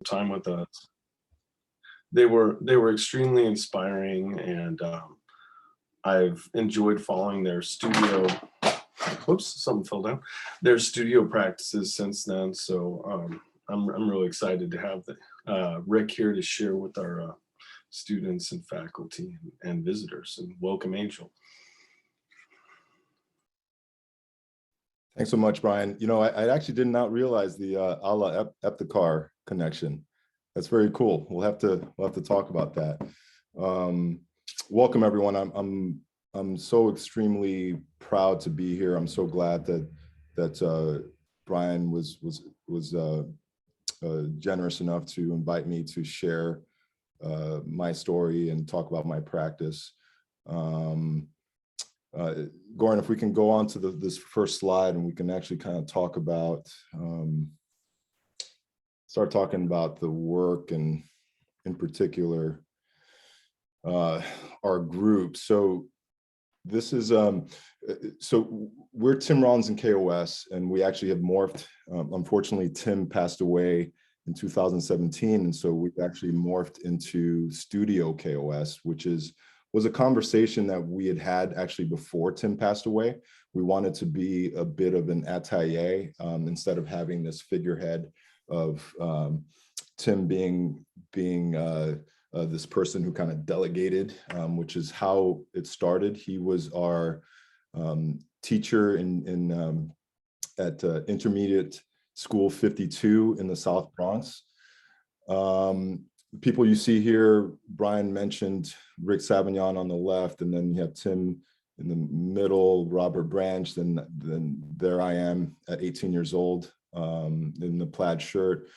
time with us. They were extremely inspiring, and I've enjoyed following their studio. Whoops, something fell down. Their studio practices since then. So I'm really excited to have Rick here to share with our students and faculty and visitors. And welcome, Angel. Thanks so much, Brian. You know, I actually did not realize the Allah Epticar connection. That's very cool. We'll have to talk about that. Welcome, everyone. I'm so extremely proud to be here. I'm so glad that Brian was generous enough to invite me to share my story and talk about my practice. Goran, if we can go on to this first slide, and we can actually kind of talk about, start talking about the work, and in particular, our group. So this is, so we're Tim Rollins and KOS, and we actually have morphed. Unfortunately, Tim passed away in 2017, and so we've actually morphed into Studio KOS, which was a conversation that we had actually before Tim passed away. We wanted to be a bit of an atelier, instead of having this figurehead of Tim being this person who kind of delegated, which is how it started. He was our teacher at Intermediate School 52 in the South Bronx. People you see here, Brian mentioned Rick Savignon on the left, and then you have Tim in the middle, Robert Branch, then there I am at 18 years old in the plaid shirt,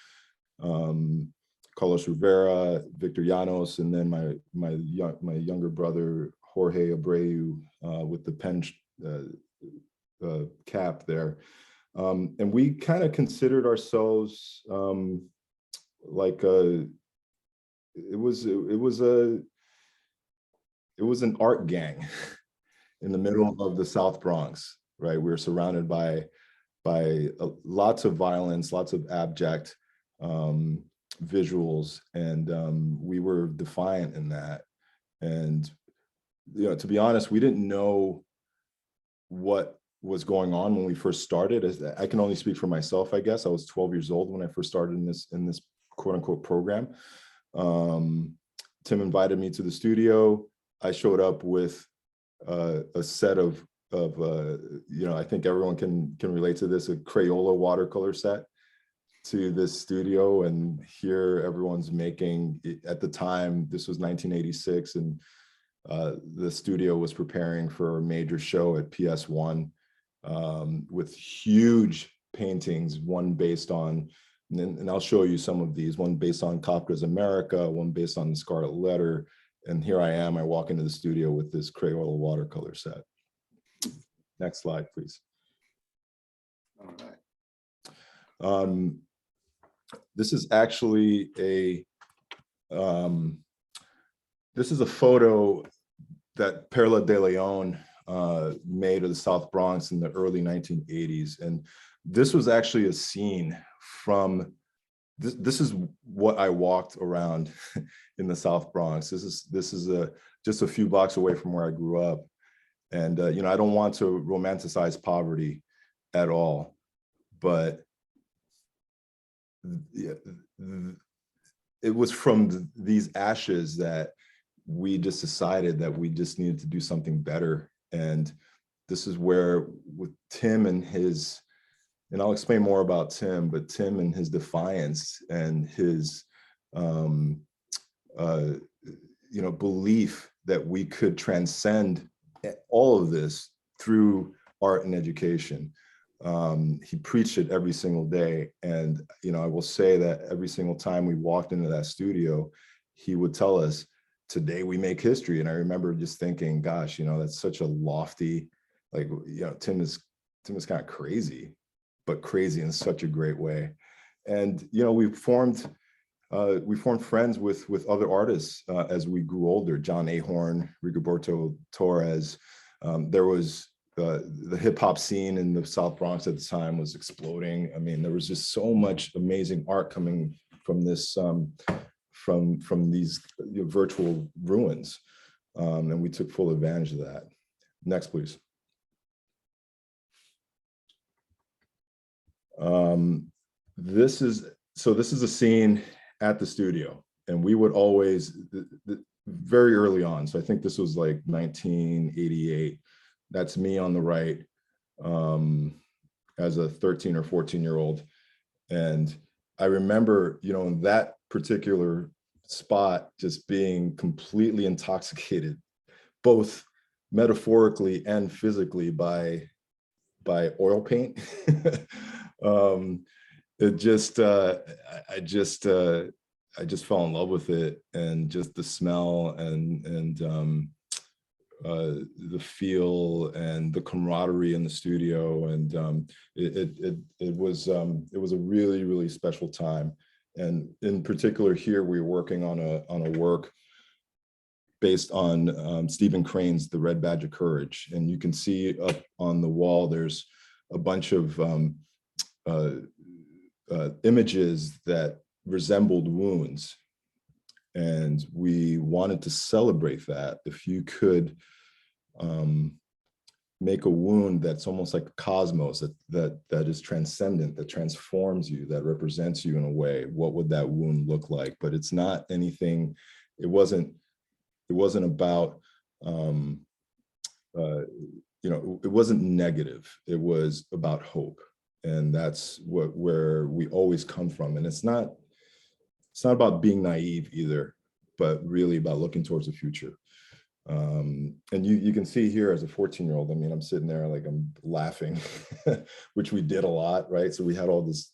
Carlos Rivera, Victor Llanos, and then my younger brother, Jorge Abreu, with the pen cap there. And we kind of considered ourselves like it was an art gang in the middle of the South Bronx, right? We were surrounded by lots of violence, lots of abject visuals, and we were defiant in that. And you know, to be honest, we didn't know what was going on when we first started. I can only speak for myself, I guess. I was 12 years old when I first started in this quote unquote program. Tim invited me to the studio. I showed up with a set of you know, I think everyone can relate to this, a Crayola watercolor set to this studio. And here everyone's making, at the time, this was 1986, and the studio was preparing for a major show at PS1 with huge paintings, one based on, and I'll show you some of these, one based on Kafka's America, one based on the Scarlet Letter. And here I am, I walk into the studio with this Crayola watercolor set. Next slide, please. All right. This is actually this is a photo that Perla de Leon made of the South Bronx in the early 1980s. And this was actually a scene from, this is what I walked around in the South Bronx. This is just a few blocks away from where I grew up. And you know, I don't want to romanticize poverty at all, but it was from these ashes that we just decided that we just needed to do something better. And this is where, with Tim and his, and I'll explain more about Tim, but Tim and his defiance and his you know, belief that we could transcend all of this through art and education. He preached it every single day. And, you know, I will say that every single time we walked into that studio, he would tell us, today we make history. And I remember just thinking, gosh, you know, that's such a lofty, like, you know, Tim is kind of crazy, but crazy in such a great way. And, you know, we formed friends with other artists as we grew older. John Ahorn, Rigoberto Torres. There was the hip hop scene in the South Bronx at the time was exploding. I mean, there was just so much amazing art coming from this from these virtual ruins, and we took full advantage of that. Next, please. This is a scene at the studio, and we would always, very early on, so I think this was like 1988, that's me on the right, as a 13 or 14-year-old. And I remember, in that particular spot, just being completely intoxicated, both metaphorically and physically, by oil paint. It just, I just fell in love with it, and just the smell and the feel and the camaraderie in the studio, and it was a really, really special time. And in particular, here we were working on a work based on Stephen Crane's The Red Badge of Courage, and you can see up on the wall there's a bunch of images that resembled wounds, and we wanted to celebrate that. If you could make a wound that's almost like a cosmos, that is transcendent, that transforms you, that represents you in a way, what would that wound look like? But it's not anything, it wasn't about it wasn't negative, it was about hope. And that's where we always come from. And it's not about being naive either, but really about looking towards the future. And you can see here as a 14-year-old, I mean, I'm sitting there like I'm laughing, which we did a lot, right? So we had all this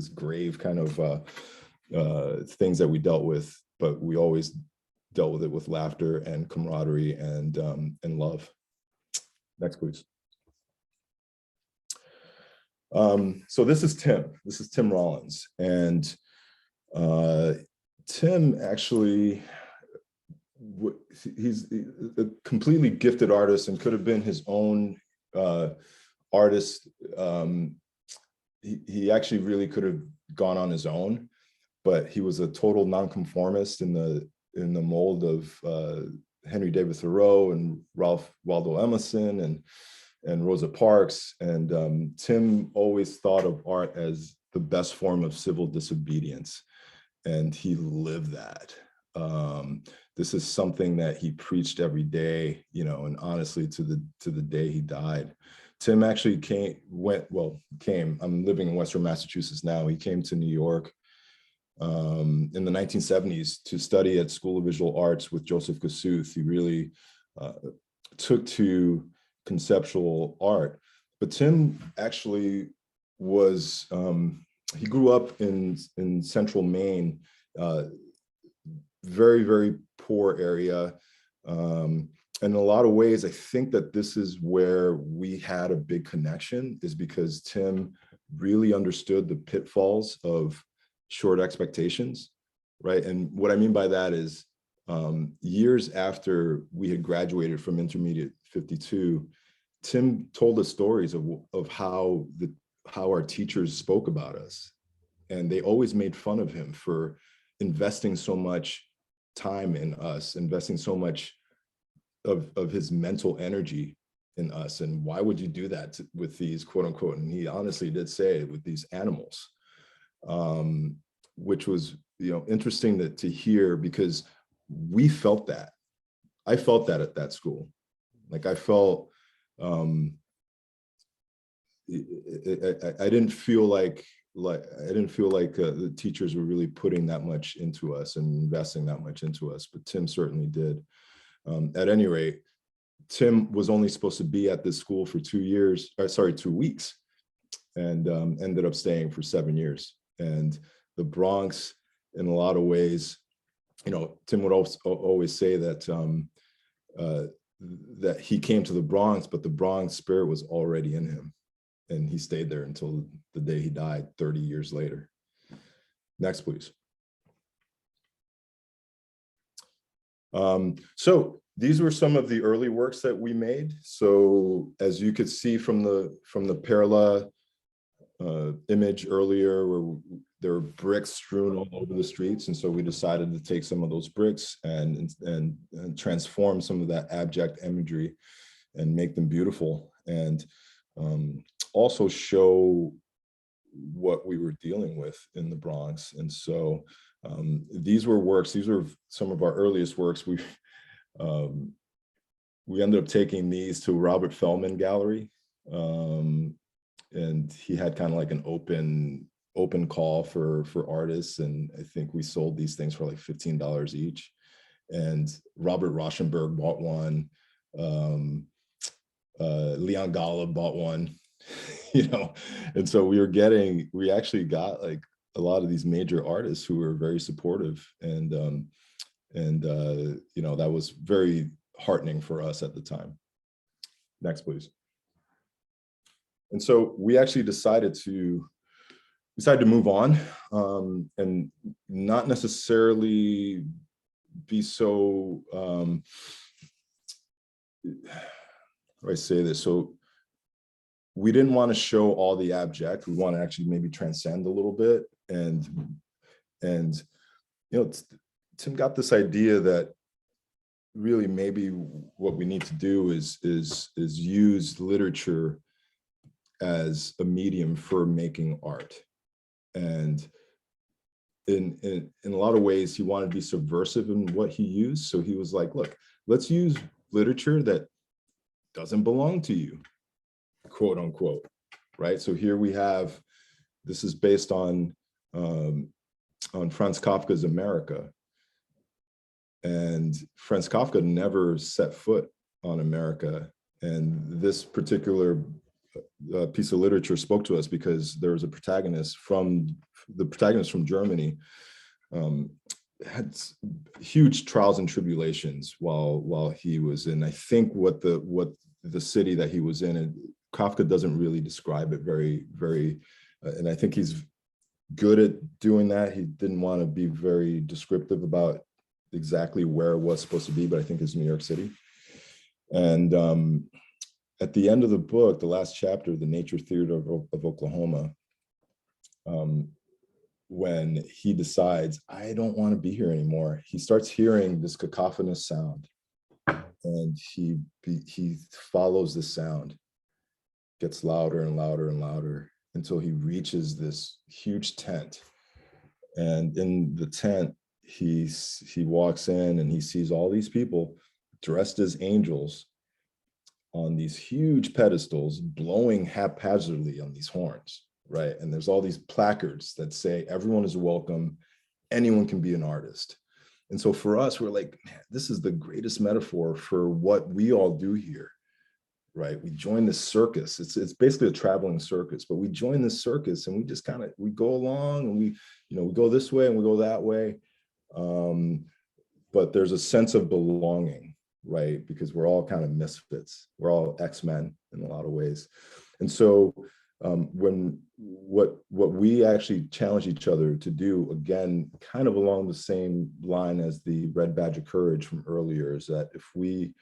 grave kind of things that we dealt with, but we always dealt with it with laughter and camaraderie and love. Next, please. So this is Tim Rollins, and Tim actually, he's a completely gifted artist and could have been his own artist. He actually really could have gone on his own, but he was a total nonconformist in the mold of Henry David Thoreau and Ralph Waldo Emerson and Rosa Parks. And Tim always thought of art as the best form of civil disobedience, and he lived that. This is something that he preached every day, and honestly, to the day he died. Tim actually I'm living in Western Massachusetts now. He came to New York in the 1970s to study at School of Visual Arts with Joseph Kosuth. He really took to conceptual art. But Tim actually was, he grew up in central Maine, very, very poor area. In a lot of ways, I think that this is where we had a big connection, is because Tim really understood the pitfalls of short expectations, right? And what I mean by that is years after we had graduated from Intermediate 52, Tim told us stories of how our teachers spoke about us. And they always made fun of him for investing so much time in us, investing so much of his mental energy in us. And why would you do that with these, quote unquote, and he honestly did say, with these animals, which was, interesting to hear, because we felt that. I felt that at that school. Like I felt, I didn't feel like the teachers were really putting that much into us and investing that much into us, but Tim certainly did. At any rate, Tim was only supposed to be at this school for 2 weeks, and ended up staying for 7 years. And the Bronx, in a lot of ways, Tim would always say that that he came to the Bronx, but the Bronx spirit was already in him, and he stayed there until the day he died 30 years later. Next, please. So these were some of the early works that we made. So as you could see from the Perla image earlier where there were bricks strewn all over the streets. And so we decided to take some of those bricks and transform some of that abject imagery and make them beautiful, and also show what we were dealing with in the Bronx. And so these were some of our earliest works. We ended up taking these to Robert Feldman Gallery, and he had kind of like an open call for artists, and I think we sold these things for like $15 each. And Robert Rauschenberg bought one. Leon Golub bought one. And so we actually got like a lot of these major artists who were very supportive, and that was very heartening for us at the time. Next, please. And so we actually decided to move on, and not necessarily be so, how do I say this? So we didn't want to show all the abject. We want to actually maybe transcend a little bit. And Tim got this idea that really maybe what we need to do is use literature as a medium for making art. And in a lot of ways, he wanted to be subversive in what he used. So he was like, look, let's use literature that doesn't belong to you, quote unquote, right? So here we have, this is based on Franz Kafka's America. And Franz Kafka never set foot on America. And this particular piece of literature spoke to us because there was a protagonist from Germany, had huge trials and tribulations while he was in, I think what the city that he was in, and Kafka doesn't really describe it very, and I think he's good at doing that. He didn't want to be very descriptive about exactly where it was supposed to be, but I think it's New York City. And at the end of the book, the last chapter, The Nature Theater of Oklahoma, when he decides, I don't want to be here anymore, he starts hearing this cacophonous sound, and he follows the sound, gets louder and louder and louder until he reaches this huge tent. And in the tent, he walks in and he sees all these people dressed as angels on these huge pedestals, blowing haphazardly on these horns, right? And there's all these placards that say, everyone is welcome, anyone can be an artist. And so for us, we're like, man, this is the greatest metaphor for what we all do here, right? We join this circus. It's basically a traveling circus, but we join this circus and we just we go along, and we go this way and we go that way. But there's a sense of belonging, right? Because we're all kind of misfits. We're all X-Men in a lot of ways. And so what we actually challenge each other to do, again, kind of along the same line as the Red Badge of Courage from earlier, is that if we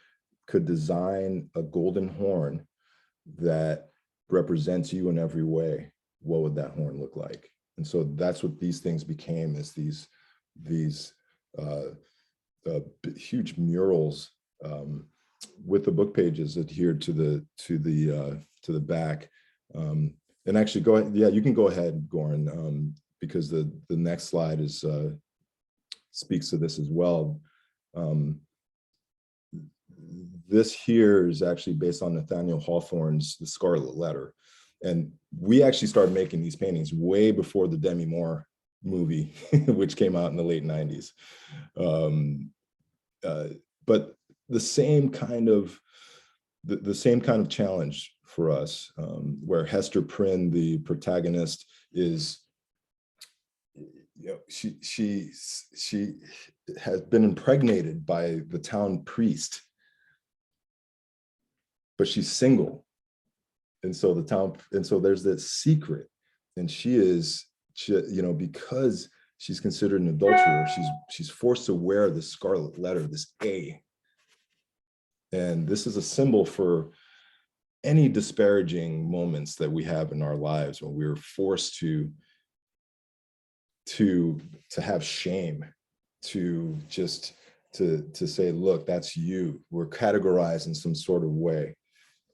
could design a golden horn that represents you in every way, what would that horn look like? And so that's what these things became, is these huge murals with the book pages adhered to the back. And actually, go ahead. Yeah, you can go ahead, Goran, because the next slide speaks to this as well. This here is actually based on Nathaniel Hawthorne's The Scarlet Letter. And we actually started making these paintings way before the Demi Moore movie, which came out in the late 90s. But the same kind of challenge for us, where Hester Prynne, the protagonist, is, she has been impregnated by the town priest, but she's single. And so there's this secret, and because she's considered an adulterer, she's forced to wear this scarlet letter, this A. And this is a symbol for any disparaging moments that we have in our lives when we're forced to have shame, to just to say, look, that's you. We're categorized in some sort of way.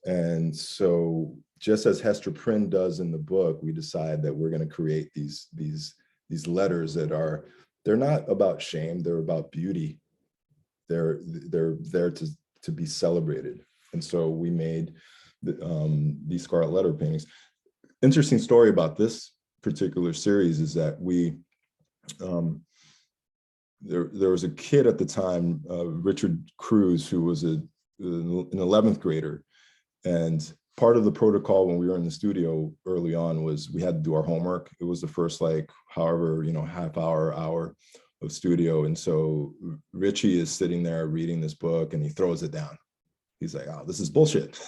And so just as Hester Prynne does in the book, we decide that we're going to create these letters that they're not about shame, they're about beauty. They're there to be celebrated. And so we made these Scarlet Letter paintings. Interesting story about this particular series is that there was a kid at the time, Richard Cruz, who was an 11th grader. And part of the protocol when we were in the studio early on was we had to do our homework. It was the first, like, however, half hour of studio. And so Richie is sitting there reading this book and he throws it down. He's like, oh, this is bullshit.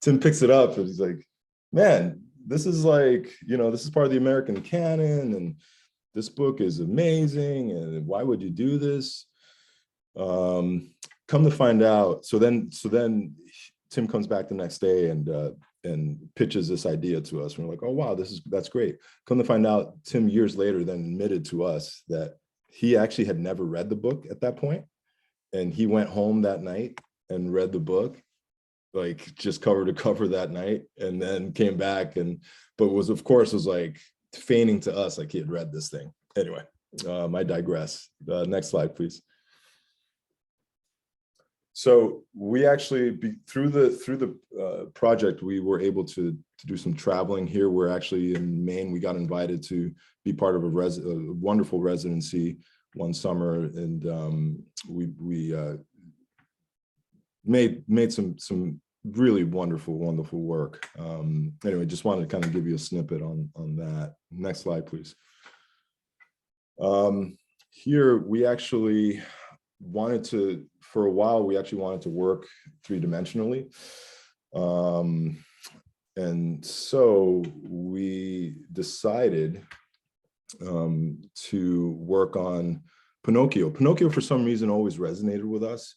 Tim picks it up and he's like, man, this is like, this is part of the American canon and this book is amazing. And why would you do this? Come to find out. So then Tim comes back the next day and pitches this idea to us. And we're like, oh, wow, that's great. Come to find out, Tim years later then admitted to us that he actually had never read the book at that point. And he went home that night and read the book, like just cover to cover that night, and then came back but was like feigning to us like he had read this thing. Anyway, I digress. Next slide, please. So we actually, through the project, we were able to do some traveling here. We're actually in Maine. We got invited to be part of a wonderful residency one summer, and we made some really wonderful work. Anyway, just wanted to kind of give you a snippet on that. Next slide, please. Here we actually wanted to, for a while, we actually wanted to work three-dimensionally. And so we decided to work on Pinocchio. Pinocchio, for some reason, always resonated with us.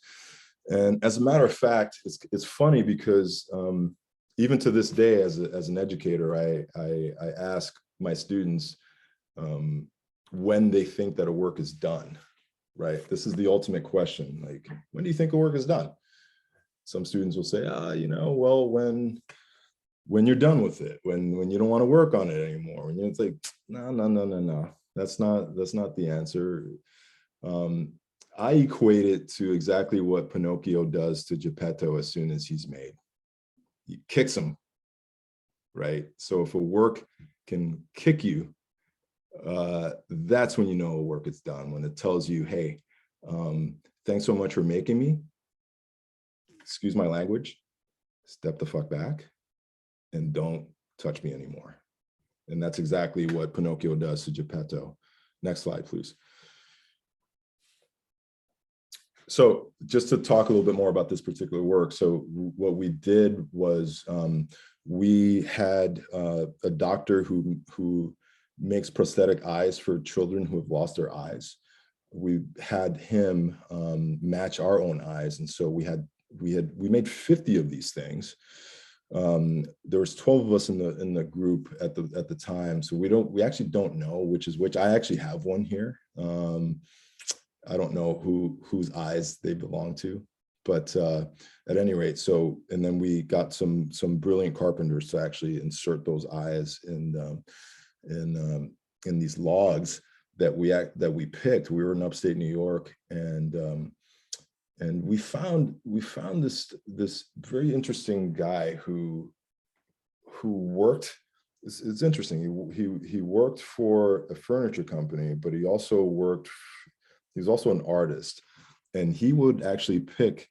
And as a matter of fact, it's funny because even to this day, as an educator, I ask my students when they think that a work is done. Right? This is the ultimate question. Like, when do you think a work is done? Some students will say, well, when you're done with it, when you don't want to work on it anymore. When it's like, no. That's not the answer. I equate it to exactly what Pinocchio does to Geppetto as soon as he's made. He kicks him, right? So if a work can kick you, that's when you know a work is done, when it tells you, hey, thanks so much for making me. Excuse my language, step the fuck back and don't touch me anymore. And that's exactly what Pinocchio does to Geppetto. Next slide, please. So just to talk a little bit more about this particular work. So what we did was we had a doctor who makes prosthetic eyes for children who have lost their eyes. We had him match our own eyes, and so we made 50 of these things. There was 12 of us in the group at the time, so we actually don't know which is which. I actually have one here. I don't know whose eyes they belong to, but at any rate, and then we got some brilliant carpenters to actually insert those eyes in these logs that we picked. We were in upstate New York, and we found this very interesting guy who worked. It's interesting. He worked for a furniture company, but he was also an artist, and he would actually pick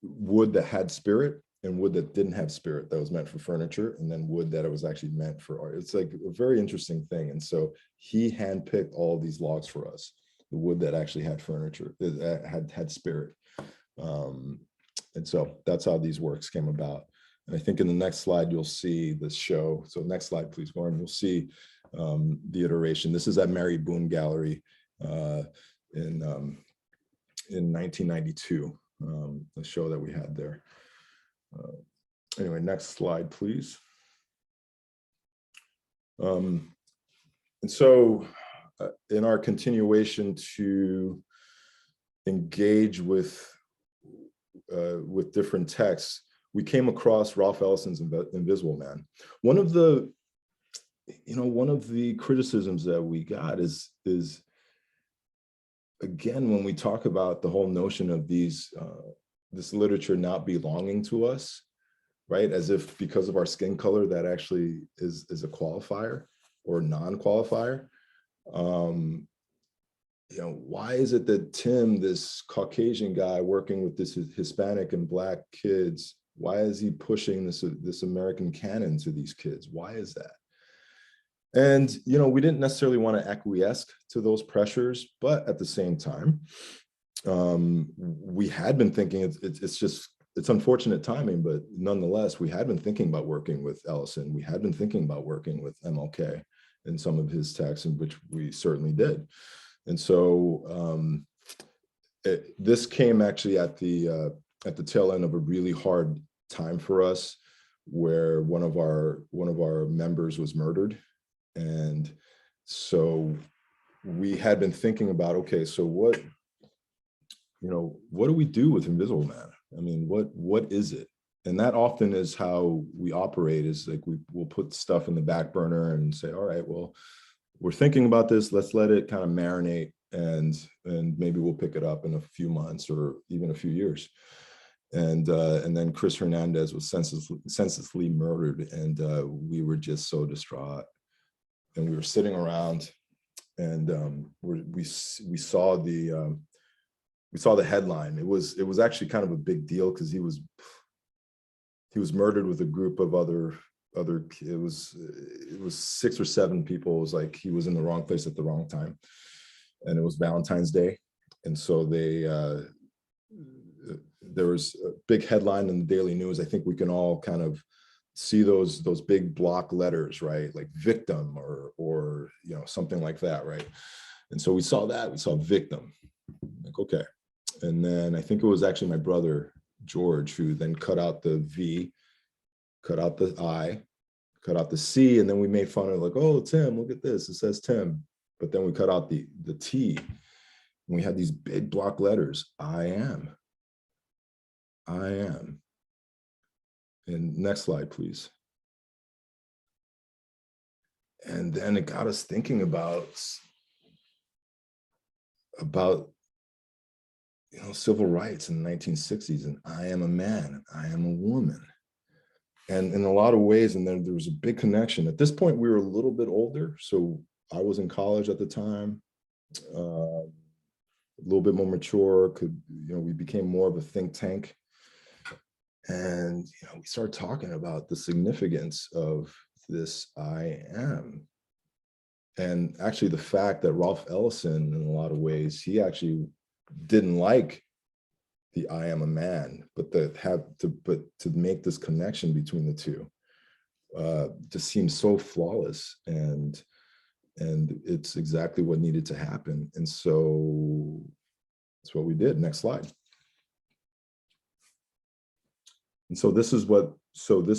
wood that had spirit and wood that didn't have spirit, that was meant for furniture, and then wood that it was actually meant for art. It's like a very interesting thing. And so he handpicked all these logs for us, the wood that actually had furniture, that had spirit. And so that's how these works came about. And I think in the next slide, you'll see this show. So next slide, please, Warren. You'll see the iteration. This is at Mary Boone Gallery in 1992, the show that we had there. Anyway, next slide, please. And so in our continuation to engage with different texts, we came across Ralph Ellison's Invisible Man. One of the criticisms that we got is again, when we talk about the whole notion of this literature not belonging to us, right? As if because of our skin color, that actually is a qualifier or non-qualifier. Why is it that Tim, this Caucasian guy working with this Hispanic and Black kids, why is he pushing this American canon to these kids? Why is that? And, we didn't necessarily want to acquiesce to those pressures, but at the same time, we had been thinking it's unfortunate timing, but nonetheless, we had been thinking about working with Ellison. We had been thinking about working with MLK in some of his texts, in which we certainly did. And so this came actually at the tail end of a really hard time for us, where one of our members was murdered. And so we had been thinking about, okay, so what do we do with Invisible Man? I mean, what is it? And that often is how we operate, is like we'll put stuff in the back burner and say, all right, well, we're thinking about this, let's let it kind of marinate, and maybe we'll pick it up in a few months or even a few years. And then Chris Hernandez was senselessly murdered, and we were just so distraught. And we were sitting around, and we saw the headline. It was actually kind of a big deal, because he was murdered with a group of other it was 6 or 7 people. It was like he was in the wrong place at the wrong time, and it was Valentine's Day, and so there was a big headline in the Daily News. I think we can all kind of see those big block letters, right? Like victim or something like that, right? And so we saw victim, like, okay. And then I think it was actually my brother, George, who then cut out the V, cut out the I, cut out the C, and then we made fun of, like, oh, Tim, look at this, it says Tim. But then we cut out the T, and we had these big block letters, I am. And next slide, please. And then it got us thinking about civil rights in the 1960s, and I am a man, I am a woman. And in a lot of ways, and then there was a big connection. At this point, we were a little bit older. So I was in college at the time, a little bit more mature, we became more of a think tank. And we started talking about the significance of this I am. And actually the fact that Ralph Ellison, in a lot of ways, he actually didn't like the I am a man, but to make this connection between the two just seems so flawless, and it's exactly what needed to happen. And so that's what we did. Next slide. And so this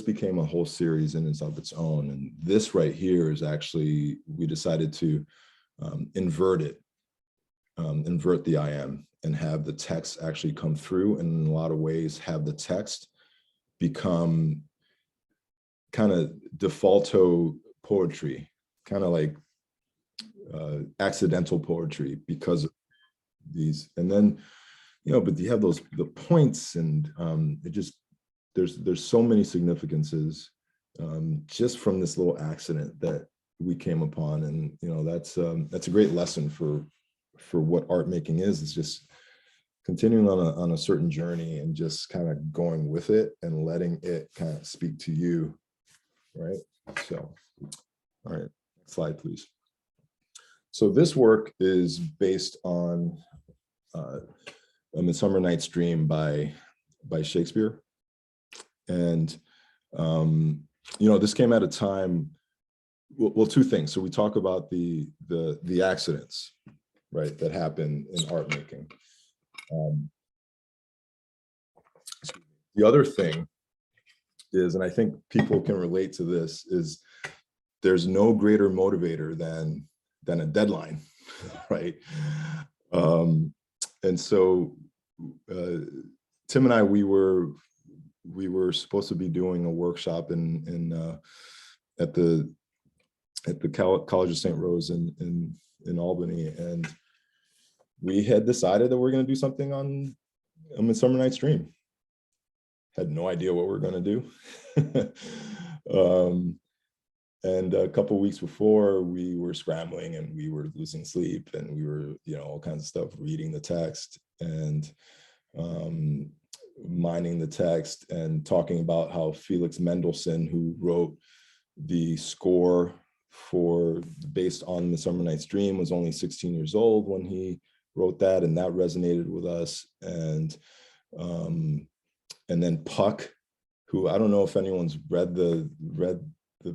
became a whole series in and of its own. And this right here is actually, we decided to invert the I am, and have the text actually come through, and in a lot of ways have the text become kind of defaulto poetry, kind of like accidental poetry, because of these. And then, but you have the points, and it just, there's so many significances just from this little accident that we came upon. And that's a great lesson for what art making is just continuing on a certain journey, and just kind of going with it and letting it kind of speak to you, right? So, all right, next slide, please. So this work is based on A Midsummer Night's Dream by Shakespeare. And, this came at a time, well, two things. So we talk about the accidents, right, that happen in art making. The other thing is, and I think people can relate to this, is there's no greater motivator than a deadline, right? And so Tim and I, we were supposed to be doing a workshop at the College of St. Rose in Albany, and we had decided that we're going to do something on A Midsummer Night's Dream. Had no idea what we were going to do. And a couple of weeks before, we were scrambling and we were losing sleep, and we were, all kinds of stuff, reading the text and mining the text and talking about how Felix Mendelssohn, who wrote the score based on Midsummer Night's Dream, was only 16 years old when he wrote that, and that resonated with us. And then Puck, who, I don't know if anyone's read the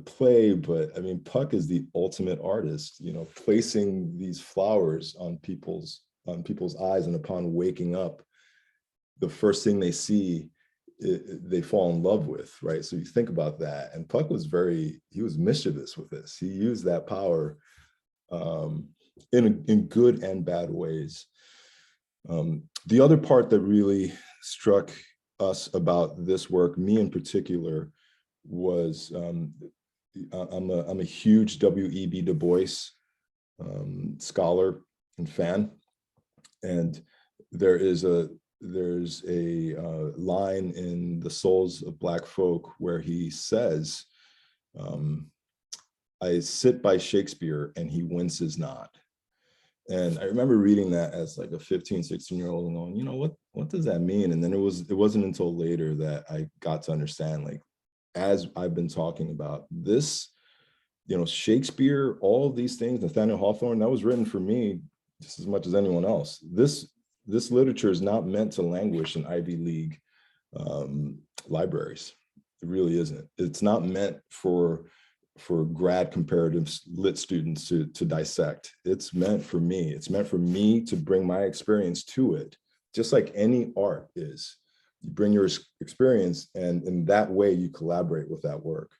play, but I mean, Puck is the ultimate artist, placing these flowers on people's eyes, and upon waking up, the first thing they see, they fall in love with, right? So you think about that, and Puck was he was mischievous with this. He used that power in good and bad ways. The other part that really struck us about this work, me in particular, was I'm a huge W.E.B. Du Bois scholar and fan, and there's a line in The Souls of Black Folk where he says, "I sit by Shakespeare and he winces not." And I remember reading that as like a 15, 16-year-old and going, what does that mean? And then it wasn't until later that I got to understand, like, as I've been talking about this, Shakespeare, all of these things, Nathaniel Hawthorne, that was written for me just as much as anyone else. This literature is not meant to languish in Ivy League libraries. It really isn't. It's not meant for grad comparative lit students to dissect. It's meant for me. It's meant for me to bring my experience to it, just like any art is. You bring your experience, and in that way you collaborate with that work.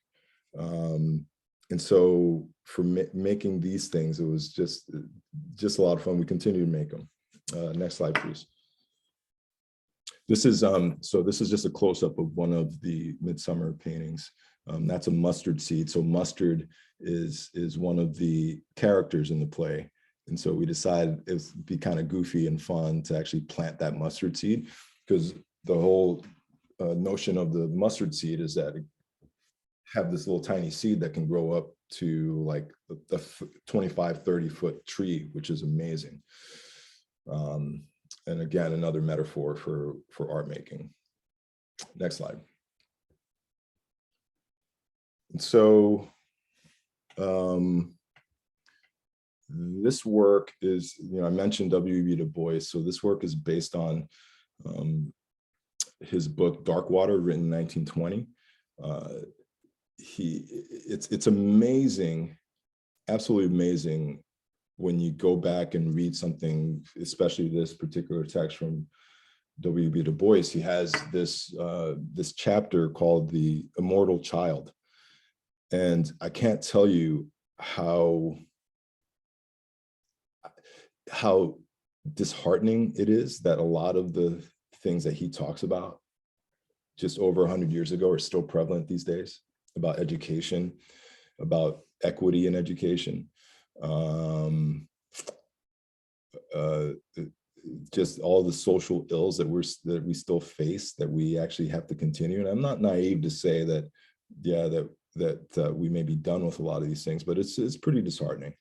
And so for making these things, it was just a lot of fun. We continue to make them. Next slide, please. This is just a close-up of one of the Midsummer paintings. That's a mustard seed. So mustard is one of the characters in the play. And so we decided it'd be kind of goofy and fun to actually plant that mustard seed, because the whole notion of the mustard seed is that it have this little tiny seed that can grow up to like a 25, 30-foot tree, which is amazing. And again, another metaphor for art making. Next slide. And so this work is, I mentioned W.E.B. Du Bois. So this work is based on his book Dark Water, written in 1920. It's amazing, absolutely amazing, when you go back and read something, especially this particular text from W.E.B. Du Bois. He has this chapter called The Immortal Child. And I can't tell you how disheartening it is that a lot of the things that he talks about just over 100 years ago are still prevalent these days, about education, about equity in education, just all the social ills that we still face, that we actually have to continue. And I'm not naive to say that, yeah, that we may be done with a lot of these things, but it's pretty disheartening.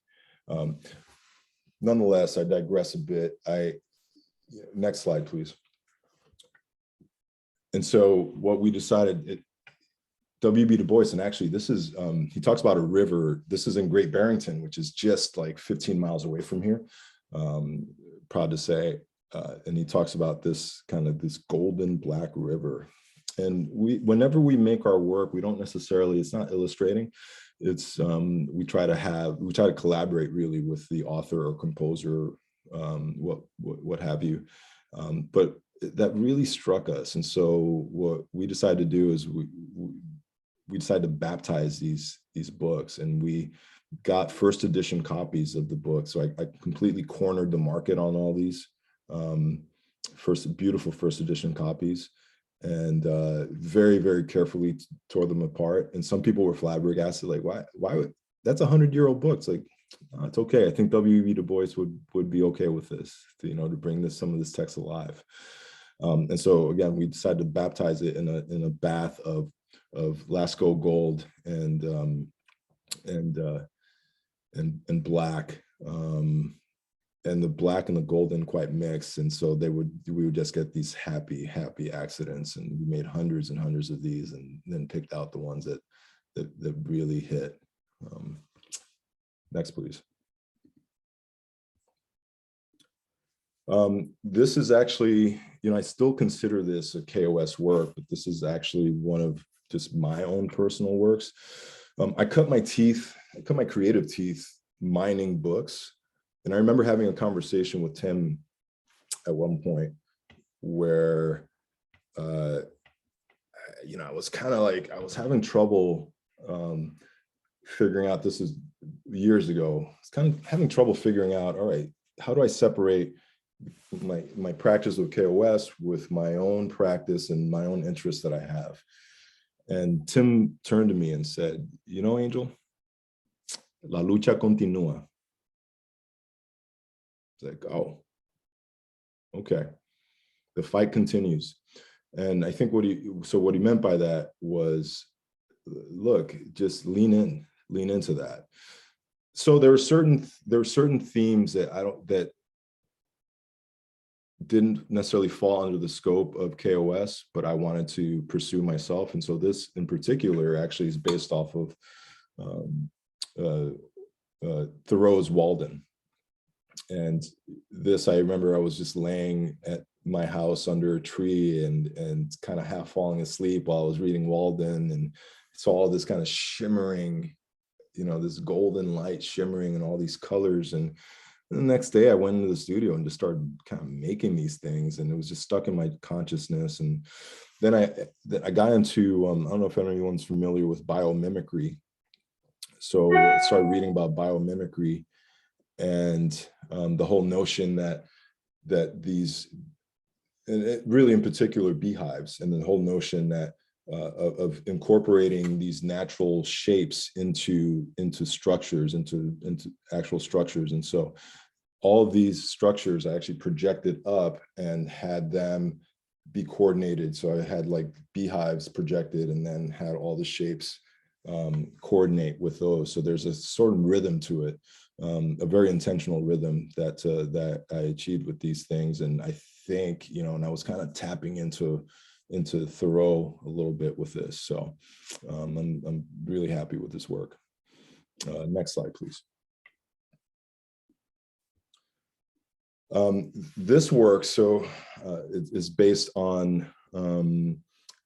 Nonetheless, I digress a bit. Next slide, please. And so what we decided, W.B. Du Bois, and actually this is, he talks about a river. This is in Great Barrington, which is just like 15 miles away from here, proud to say. And he talks about this golden black river. And whenever we make our work, we don't necessarily, it's not illustrating. It's, we try to collaborate really with the author or composer, what have you. But that really struck us. And so what we decided to do is we decided to baptize these books, and we got first edition copies of the book. So I completely cornered the market on all these beautiful first edition copies, and very, very carefully tore them apart. And some people were flabbergasted, like, why would, that's 100-year-old book. It's like, oh, it's okay. I think W.E. Du Bois would be okay with this, to bring some of this text alive. And so again, we decided to baptize it in a bath of Lascaux gold and black, and the black and the gold didn't quite mix, and so we would just get these happy accidents, and we made hundreds and hundreds of these, and then picked out the ones that really hit. Next, please. This is actually, I still consider this a KOS work, but this is actually one of just my own personal works. I cut my creative teeth mining books. And I remember having a conversation with Tim at one point where, I was kind of like, I was having trouble figuring out, this is years ago, I was kind of having trouble figuring out, all right, how do I separate my practice with KOS with my own practice and my own interests that I have? And Tim turned to me and said, Angel, la lucha continúa. It's like, oh, okay. The fight continues. And I think what he meant by that was, look, just lean into that. So there were certain themes that didn't necessarily fall under the scope of KOS, but I wanted to pursue myself. And so this in particular actually is based off of Thoreau's Walden. And this, I remember I was just laying at my house under a tree and kind of half falling asleep while I was reading Walden, and saw all this kind of shimmering, this golden light shimmering and all these colors. And the next day I went into the studio and just started kind of making these things, and it was just stuck in my consciousness. And then I got into, I don't know if anyone's familiar with biomimicry. So I started reading about biomimicry and the whole notion that these, and really in particular beehives, and the whole notion that of incorporating these natural shapes into structures, into actual structures. And so all of these structures I actually projected up and had them be coordinated. So I had like beehives projected and then had all the shapes coordinate with those. So there's a sort of rhythm to it, a very intentional rhythm that I achieved with these things. And I think, and I was kind of tapping into Thoreau a little bit with this. So I'm really happy with this work. Next slide, please. This work, so it is based on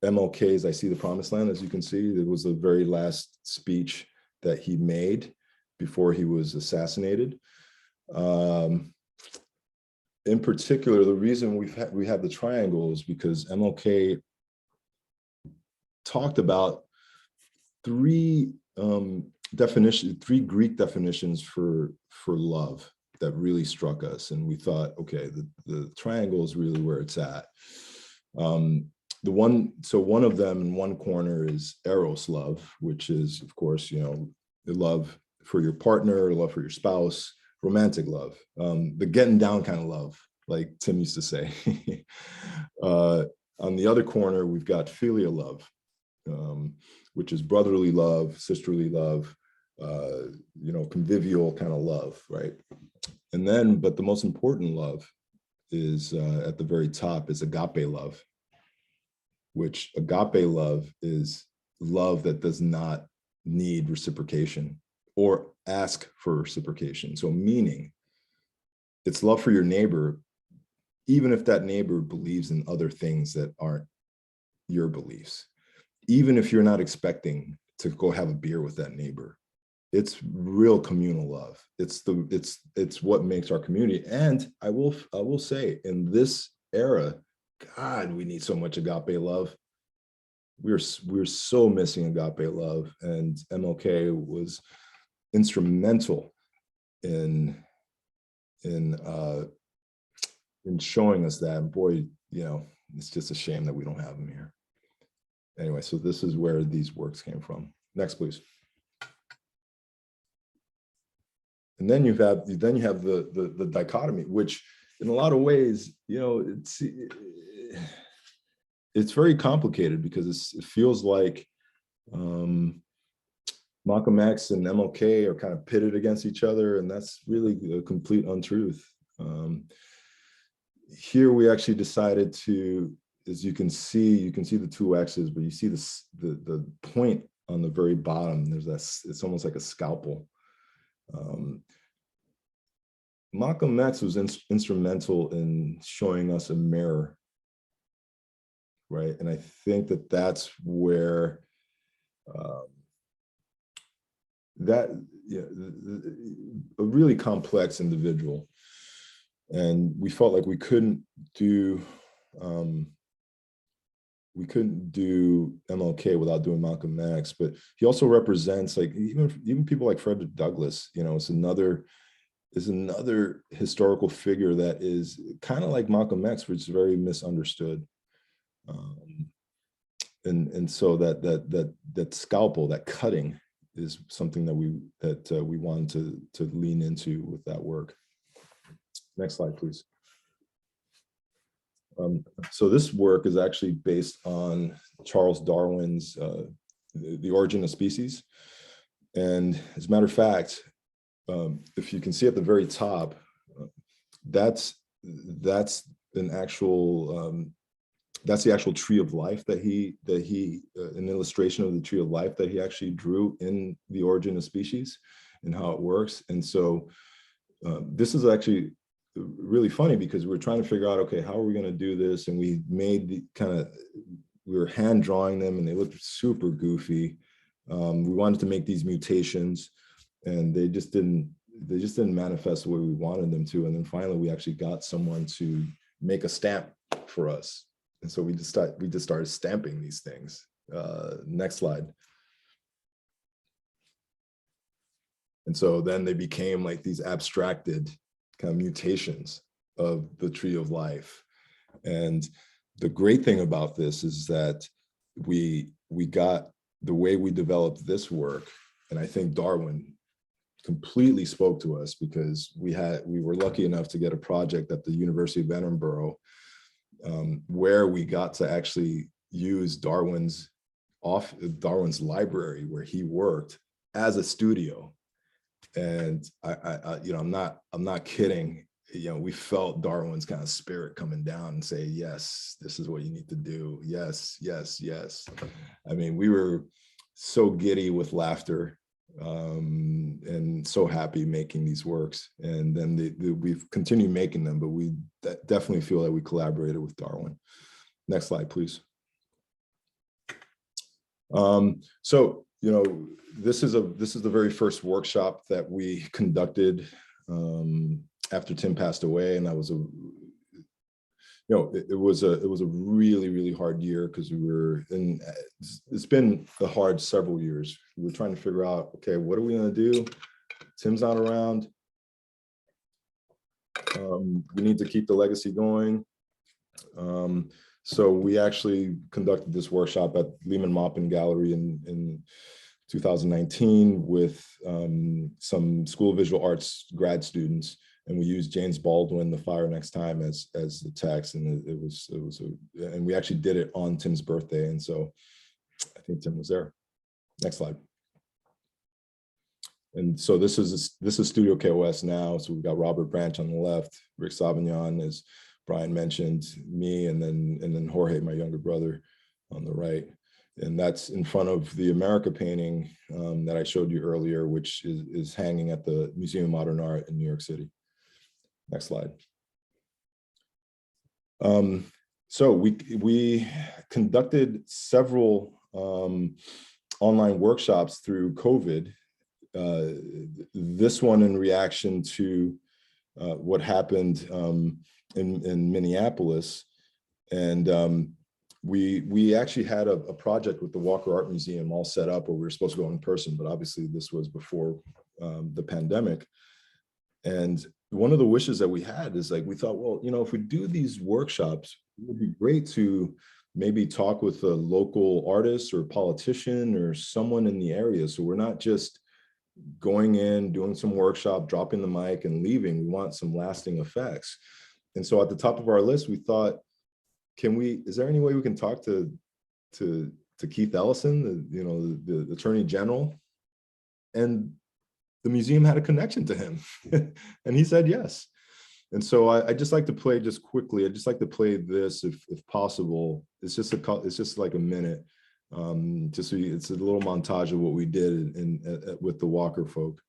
MLK's I See the Promised Land. As you can see, it was the very last speech that he made before he was assassinated. In particular, the reason we have the triangle is because MLK talked about three Greek definitions for love that really struck us, and we thought, okay, the triangle is really where it's at. One of them in one corner is eros love, which is, of course, the love for your partner, love for your spouse, romantic love, the getting down kind of love, like Tim used to say. On the other corner, we've got philia love, which is brotherly love, sisterly love, convivial kind of love, right? And then, but the most important love is at the very top is agape love, which agape love is love that does not need reciprocation or ask for reciprocation. So meaning it's love for your neighbor, even if that neighbor believes in other things that aren't your beliefs, even if you're not expecting to go have a beer with that neighbor. It's real communal love. It's what makes our community. And I will say, in this era, God, we need so much agape love. we were so missing Agape Love, and MLK was instrumental in in showing us that. And boy, it's just a shame that we don't have him here. Anyway, so this is where these works came from. Next, please. And then you have the dichotomy, which in a lot of ways, it's very complicated, because it feels like Malcolm X and MLK are kind of pitted against each other, and that's really a complete untruth. Here we actually decided to, as you can see the two X's, but you see the point on the very bottom. It's almost like a scalpel. Malcolm X was instrumental in showing us a mirror, right? And I think that's where a really complex individual, and we felt like we couldn't do MLK without doing Malcolm X. But he also represents, like, even people like Frederick Douglass. Is another historical figure that is kind of like Malcolm X, which is very misunderstood. And so that scalpel, that cutting, is something that we wanted to lean into with that work. Next slide, please. So this work is actually based on Charles Darwin's The Origin of Species. And as a matter of fact, if you can see at the very top, that's the actual tree of life that he an illustration of the tree of life that he actually drew in The Origin of Species and how it works. And so this is actually really funny, because we're trying to figure out, okay, how are we going to do this? And we made we were hand drawing them, and they looked super goofy. We wanted to make these mutations, and they just didn't manifest the way we wanted them to. And then finally, we actually got someone to make a stamp for us. And so we just started stamping these things. Next slide. And so then they became like these abstracted kind of mutations of the tree of life. And the great thing about this is that we got the way we developed this work, and I think Darwin completely spoke to us, because we were lucky enough to get a project at the University of Edinburgh, where we got to actually use Darwin's library where he worked as a studio. And I'm not kidding. We felt Darwin's kind of spirit coming down and say, yes, this is what you need to do. Yes, yes, yes. I mean, we were so giddy with laughter, and so happy making these works. And then we've continued making them, but we definitely feel that we collaborated with Darwin. Next slide, please. So, this is the very first workshop that we conducted after Tim passed away, and that was it was a really, really hard year, because it's been a hard several years. We were trying to figure out, okay, what are we going to do? Tim's not around. We need to keep the legacy going. So we actually conducted this workshop at Lehman Maupin Gallery in 2019 with some School of Visual Arts grad students, and we used James Baldwin, The Fire Next Time, as the text, and and we actually did it on Tim's birthday, and so I think Tim was there. Next slide. And so this is Studio KOS now. So we've got Robert Branch on the left, Rick Sauvignon, as Brian mentioned, me, and then Jorge, my younger brother, on the right. And that's in front of the America painting that I showed you earlier, which is hanging at the Museum of Modern Art in New York City. Next slide. So we conducted several online workshops through COVID. This one in reaction to what happened in Minneapolis. And we actually had a project with the Walker Art Museum all set up where we were supposed to go in person, but obviously this was before the pandemic. And one of the wishes that we had is like, we thought, well, you know, if we do these workshops, it would be great to maybe talk with a local artist or politician or someone in the area. So we're not just going in, doing some workshop, dropping the mic and leaving. We want some lasting effects. And so at the top of our list, we thought, is there any way we can talk to Keith Ellison, the Attorney General? And the museum had a connection to him and he said yes. And so I just like to play just quickly. I just like to play this if possible. It's just like a minute. Just so it's a little montage of what we did with the Walker folk.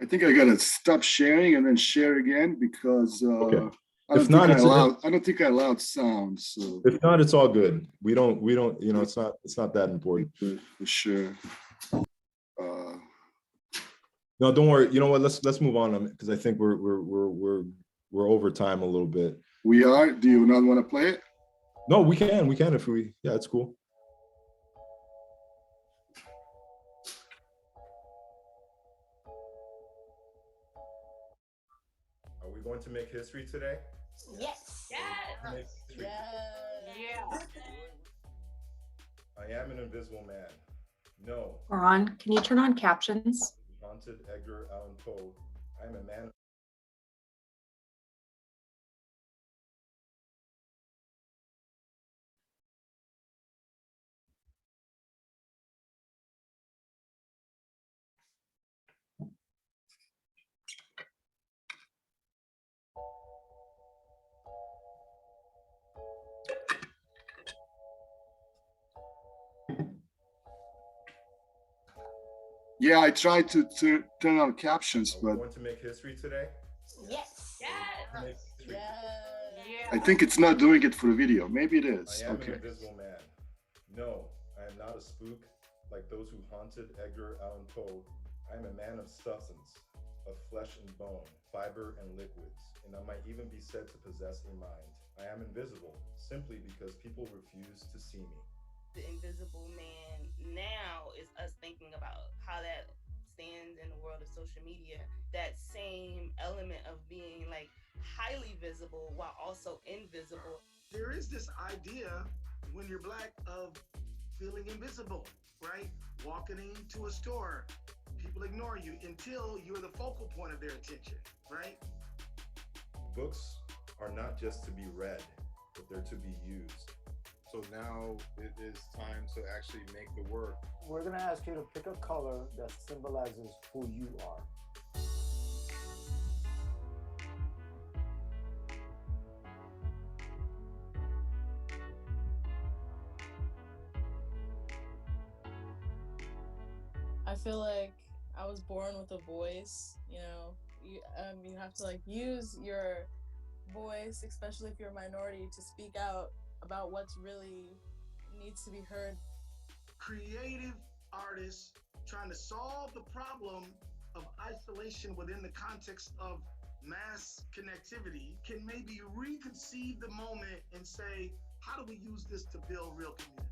I think I gotta stop sharing and then share again because Okay. I don't think I allowed sound. So if not, it's all good. We don't, it's not that important. For sure. No, don't worry. You know what? Let's move on because I think we're over time a little bit. We are. Do you not want to play it? No, we can if we. Yeah, it's cool. Are we going to make history today? Yes. Yes. Yeah. I am an invisible man. No. Ron, can you turn on captions? Haunted Edgar Allan Poe. I am a man. Yeah, I tried to turn on captions, but Want to make history today? Yes. Yes. I think it's not doing it for the video. Maybe it is. I am Okay. an invisible man. No, I am not a spook like those who haunted Edgar Allan Poe. I am a man of substance, of flesh and bone, fiber and liquids, and I might even be said to possess a mind. I am invisible simply because people refuse to see me. The invisible man now is us thinking about how that stands in the world of social media. That same element of being like highly visible while also invisible. There is this idea when you're Black of feeling invisible, right? Walking into a store, people ignore you until you're the focal point of their attention, right? Books are not just to be read, but they're to be used. So now it is time to actually make the work. We're gonna ask you to pick a color that symbolizes who you are. I feel like I was born with a voice, you know. You have to like use your voice, especially if you're a minority, to speak out about what's really needs to be heard. Creative artists trying to solve the problem of isolation within the context of mass connectivity can maybe reconceive the moment and say, how do we use this to build real community?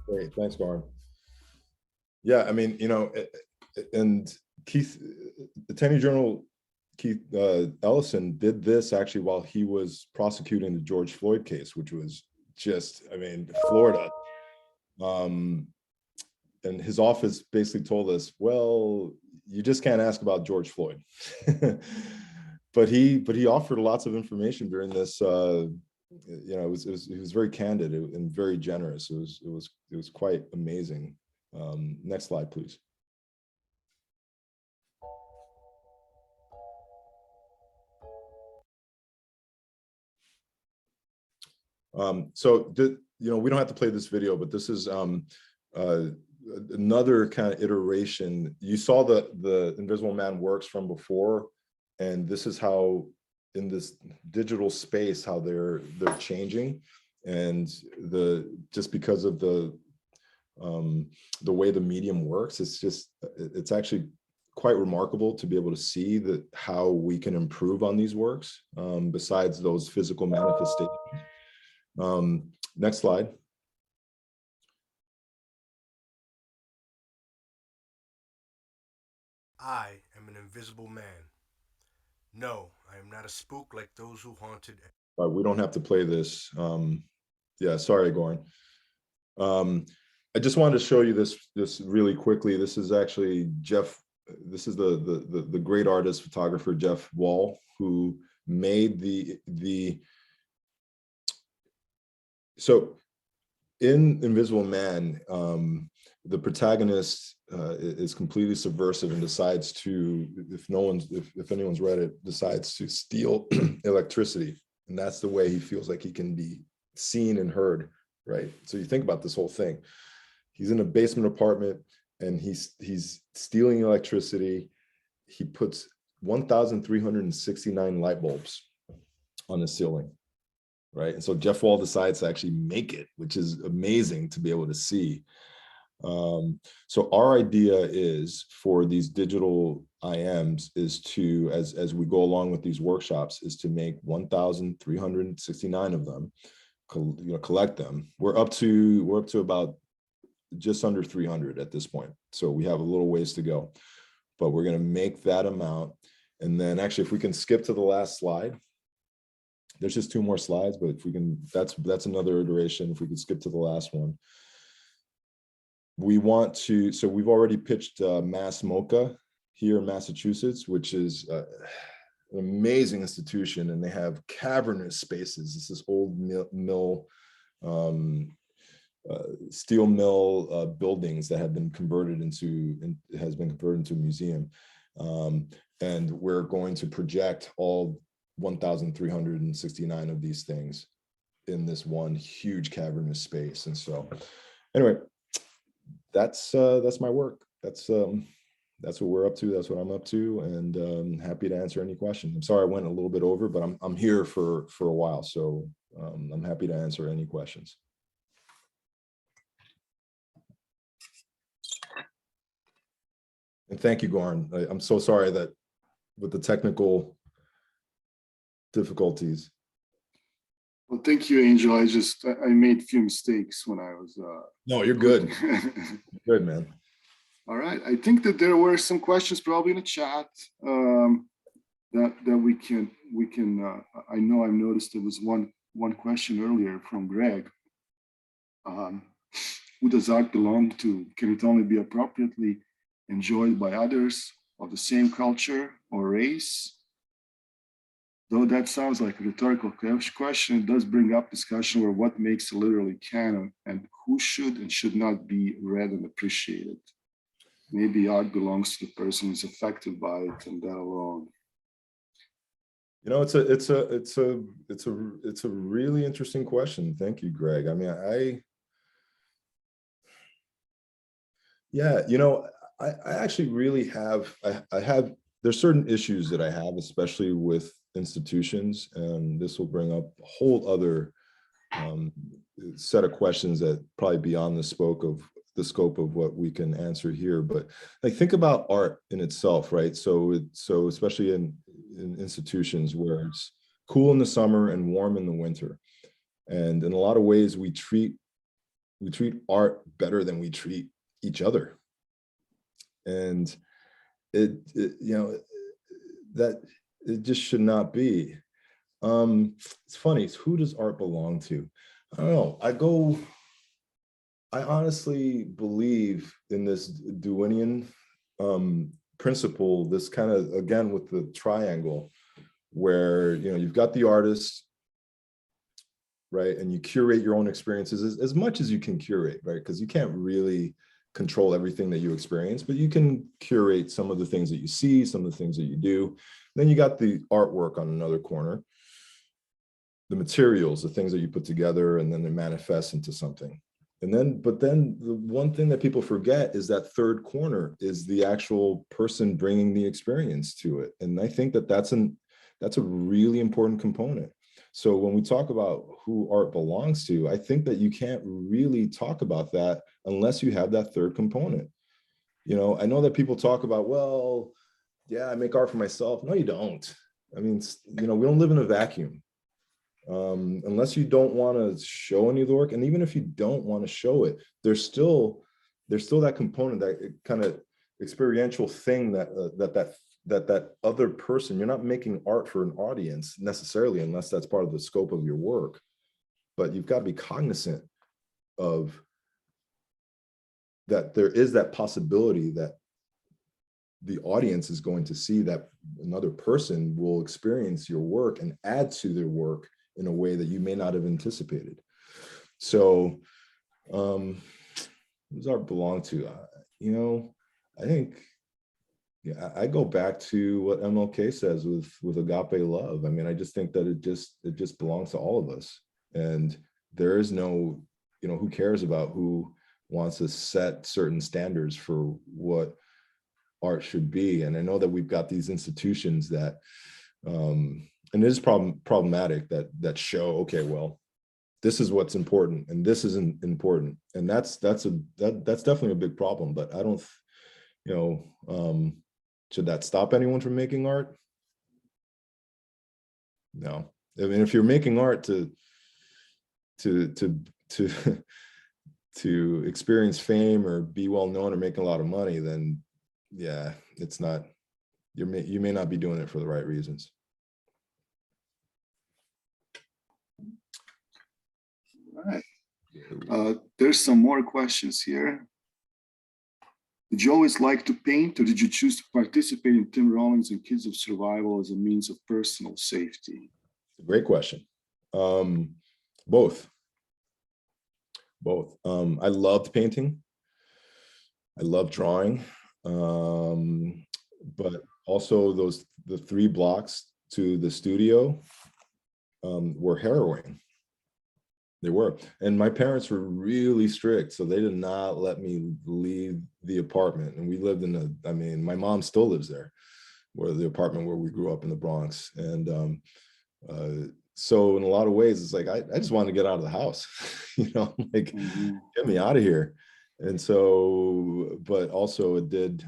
Great, thanks, Warren. Yeah, I mean, and Keith, Attorney General Keith Ellison did this actually while he was prosecuting the George Floyd case, which was just, I mean, Florida. And his office basically told us, well, you just can't ask about George Floyd. but he offered lots of information during this. He was very candid and very generous. It was quite amazing. Next slide, please. We don't have to play this video, but this is another kind of iteration. You saw the Invisible Man works from before, and this is how in this digital space how they're changing, and just because of the way the medium works, it's actually quite remarkable to be able to see that how we can improve on these works, besides those physical manifestations. Next slide. I am an invisible man. No, I am not a spook like those who haunted. We don't have to play this. Yeah, sorry, Goran. I just wanted to show you this really quickly. This is actually Jeff. This is the great artist photographer Jeff Wall, who made the. So in Invisible Man, the protagonist is completely subversive and decides to, if anyone's read it, decides to steal electricity, and that's the way he feels like he can be seen and heard, right? So you think about this whole thing. He's in a basement apartment and he's stealing electricity. He puts 1,369 light bulbs on the ceiling, right? And so Jeff Wall decides to actually make it, which is amazing to be able to see. So our idea is for these digital IMs is to, as we go along with these workshops, is to make 1,369 of them, collect them. We're up to about just under 300 at this point. So we have a little ways to go, but we're going to make that amount. And then actually, if we can skip to the last slide, there's just 2 more slides, but if we can, that's another iteration. If we could skip to the last one. We want to, so we've already pitched Mass MoCA here in Massachusetts, which is an amazing institution, and they have cavernous spaces. This is old mill, steel mill buildings that have been converted into a museum. And we're going to project all 1,369 of these things in this one huge cavernous space. And so anyway, that's my work. That's what we're up to. That's what I'm up to, and happy to answer any questions. I'm sorry I went a little bit over, but I'm here for a while, so I'm happy to answer any questions. And thank you, Goran. I'm so sorry that with the technical difficulties. Well, thank you, Angel. I made a few mistakes when I was. No, you're good. Good, man. All right. I think that there were some questions probably in the chat that we can. I know I've noticed there was one question earlier from Greg. Who does art belong to? Can it only be appropriately enjoyed by others of the same culture or race? Though that sounds like a rhetorical question, it does bring up discussion over what makes a literary canon and who should and should not be read and appreciated. Maybe art belongs to the person who's affected by it, and that alone. You know, it's a really interesting question. Thank you, Greg. I mean, yeah, you know, I actually really have, there's certain issues that I have, especially with institutions, and this will bring up a whole other set of questions that probably beyond the scope of what we can answer here. But like, think about art in itself, right? So especially in institutions where it's cool in the summer and warm in the winter, and in a lot of ways we treat art better than we treat each other. And it you know, that it just should not be. It's funny, who does art belong to? I don't know. I honestly believe in this Dewinian principle, this kind of, again, with the triangle, where, you know, you've got the artist, right? And you curate your own experiences as much as you can curate, right? Because you can't really control everything that you experience, but you can curate some of the things that you see, some of the things that you do. Then you got the artwork on another corner, the materials, the things that you put together, and then they manifest into something. But then the one thing that people forget is that third corner is the actual person bringing the experience to it. And I think that that's a really important component. So when we talk about who art belongs to, I think that you can't really talk about that unless you have that third component. You know, I know that people talk about, well, yeah, I make art for myself. No, you don't. I mean, you know, we don't live in a vacuum. Unless you don't want to show any of the work, and even if you don't want to show it, there's still that component, that kind of experiential thing that other person. You're not making art for an audience necessarily, unless that's part of the scope of your work. But you've got to be cognizant of that. There is that possibility that the audience is going to see, that another person will experience your work and add to their work in a way that you may not have anticipated. So, who does art belong to? You know, I think, yeah, I go back to what MLK says with agape love. I mean, I just think that it just belongs to all of us. And there is no, you know, who cares about who wants to set certain standards for what art should be. And I know that we've got these institutions that, and it is problematic that show, okay, well, this is what's important and this isn't important. And that's definitely a big problem. But I don't, you know, should that stop anyone from making art? No. I mean, if you're making art to to experience fame or be well known or making a lot of money, then yeah, it's not, you may not be doing it for the right reasons. All right. There's some more questions here. Did you always like to paint, or did you choose to participate in Tim Rawlings and Kids of Survival as a means of personal safety? Great question. Both. I loved painting. I loved drawing. But also the 3 blocks to the studio were harrowing. They were. And my parents were really strict, so they did not let me leave the apartment. And we lived in I mean, my mom still lives there, where the apartment where we grew up in the Bronx. And so in a lot of ways, it's like, I just wanted to get out of the house, you know, like, get me out of here. And so, but also it did,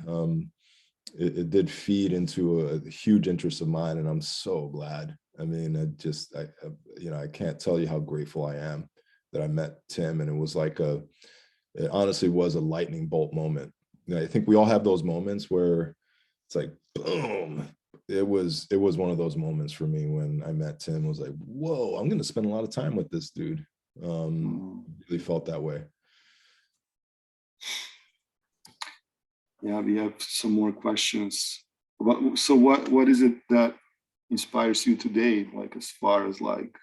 it did feed into a huge interest of mine, and I'm so glad. I mean, you know, I can't tell you how grateful I am that I met Tim, and it was like it honestly was a lightning bolt moment. You know, I think we all have those moments where it's like, boom. It was one of those moments for me when I met Tim. I was like, whoa, I'm going to spend a lot of time with this dude. Really felt that way. Yeah, we have some more questions. So what is it that inspires you today? Like, as far as like,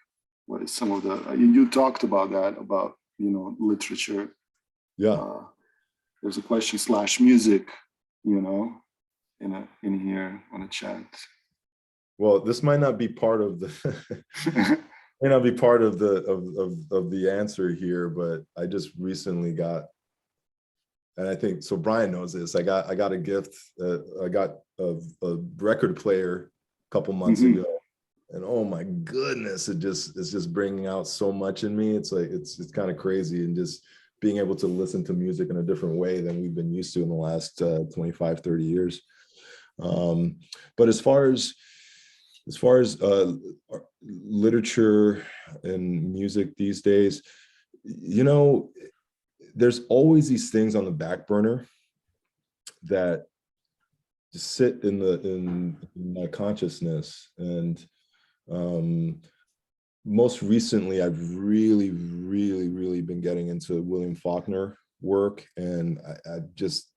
what is some of the, you talked about that, about, you know, literature. Yeah. There's a question / music, you know, in here on the chat. Well, this might not be part of the may not be part of the answer here, but I just recently got, and I think, so Brian knows this, I got a gift, I got a record player a couple months ago, and oh my goodness, it's just bringing out so much in me. It's like, it's kind of crazy, and just being able to listen to music in a different way than we've been used to in the last 25, 30 years. But as far as literature and music these days, you know, there's always these things on the back burner that just sit in my consciousness. And most recently, I've really been getting into William Faulkner work, and I've just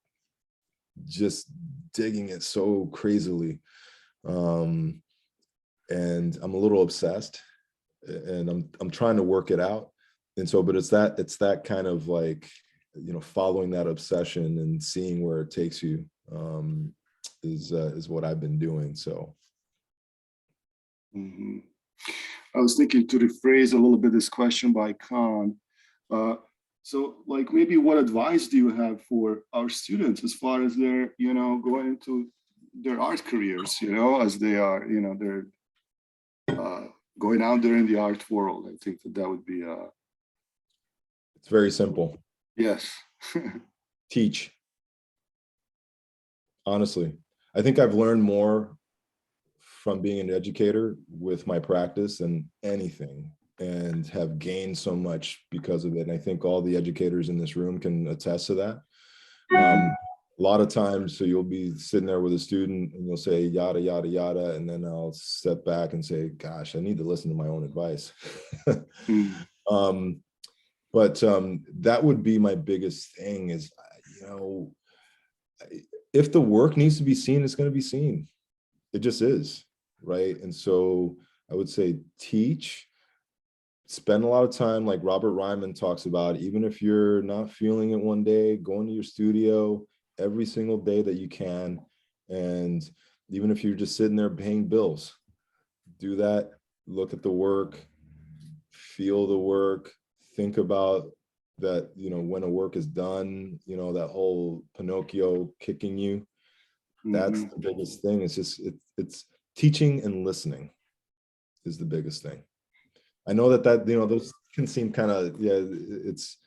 digging it so crazily. And I'm a little obsessed, and I'm trying to work it out. And so, but it's that kind of like, you know, following that obsession and seeing where it takes you, is what I've been doing. So. I was thinking to rephrase a little bit this question by Khan. So, like, maybe what advice do you have for our students as far as they're, you know, going into their art careers, you know, as they are, you know, they're going out there in the art world? I think that would be it's very simple. Yes. Teach. honestly. I think I've learned more from being an educator with my practice than anything, and have gained so much because of it. And I think all the educators in this room can attest to that. A lot of times, so you'll be sitting there with a student and you'll say yada, yada, yada. And then I'll step back and say, gosh, I need to listen to my own advice. But that would be my biggest thing is, you know, if the work needs to be seen, it's going to be seen. It just is, right? And so I would say teach, spend a lot of time, like Robert Ryman talks about, even if you're not feeling it one day, go into your studio every single day that you can. And even if you're just sitting there paying bills, do that, look at the work, feel the work, think about that, you know, when a work is done, you know, that whole Pinocchio kicking you. That's the biggest thing. It's just, it's teaching and listening is the biggest thing. I know that, you know, those can seem kind of, yeah, it's,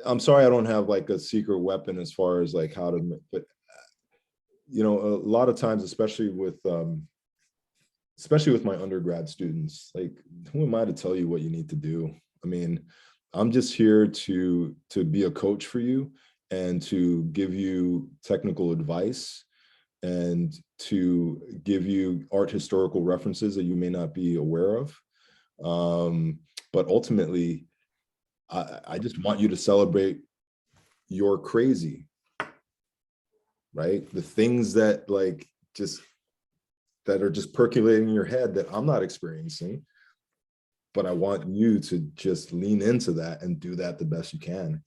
I'm sorry, I don't have like a secret weapon as far as like how to, but you know, a lot of times, especially with my undergrad students, like, who am I to tell you what you need to do? I mean, I'm just here to be a coach for you and to give you technical advice and to give you art historical references that you may not be aware of. But ultimately, I just want you to celebrate your crazy, right? The things that like just that are just percolating in your head that I'm not experiencing, but I want you to just lean into that and do that the best you can.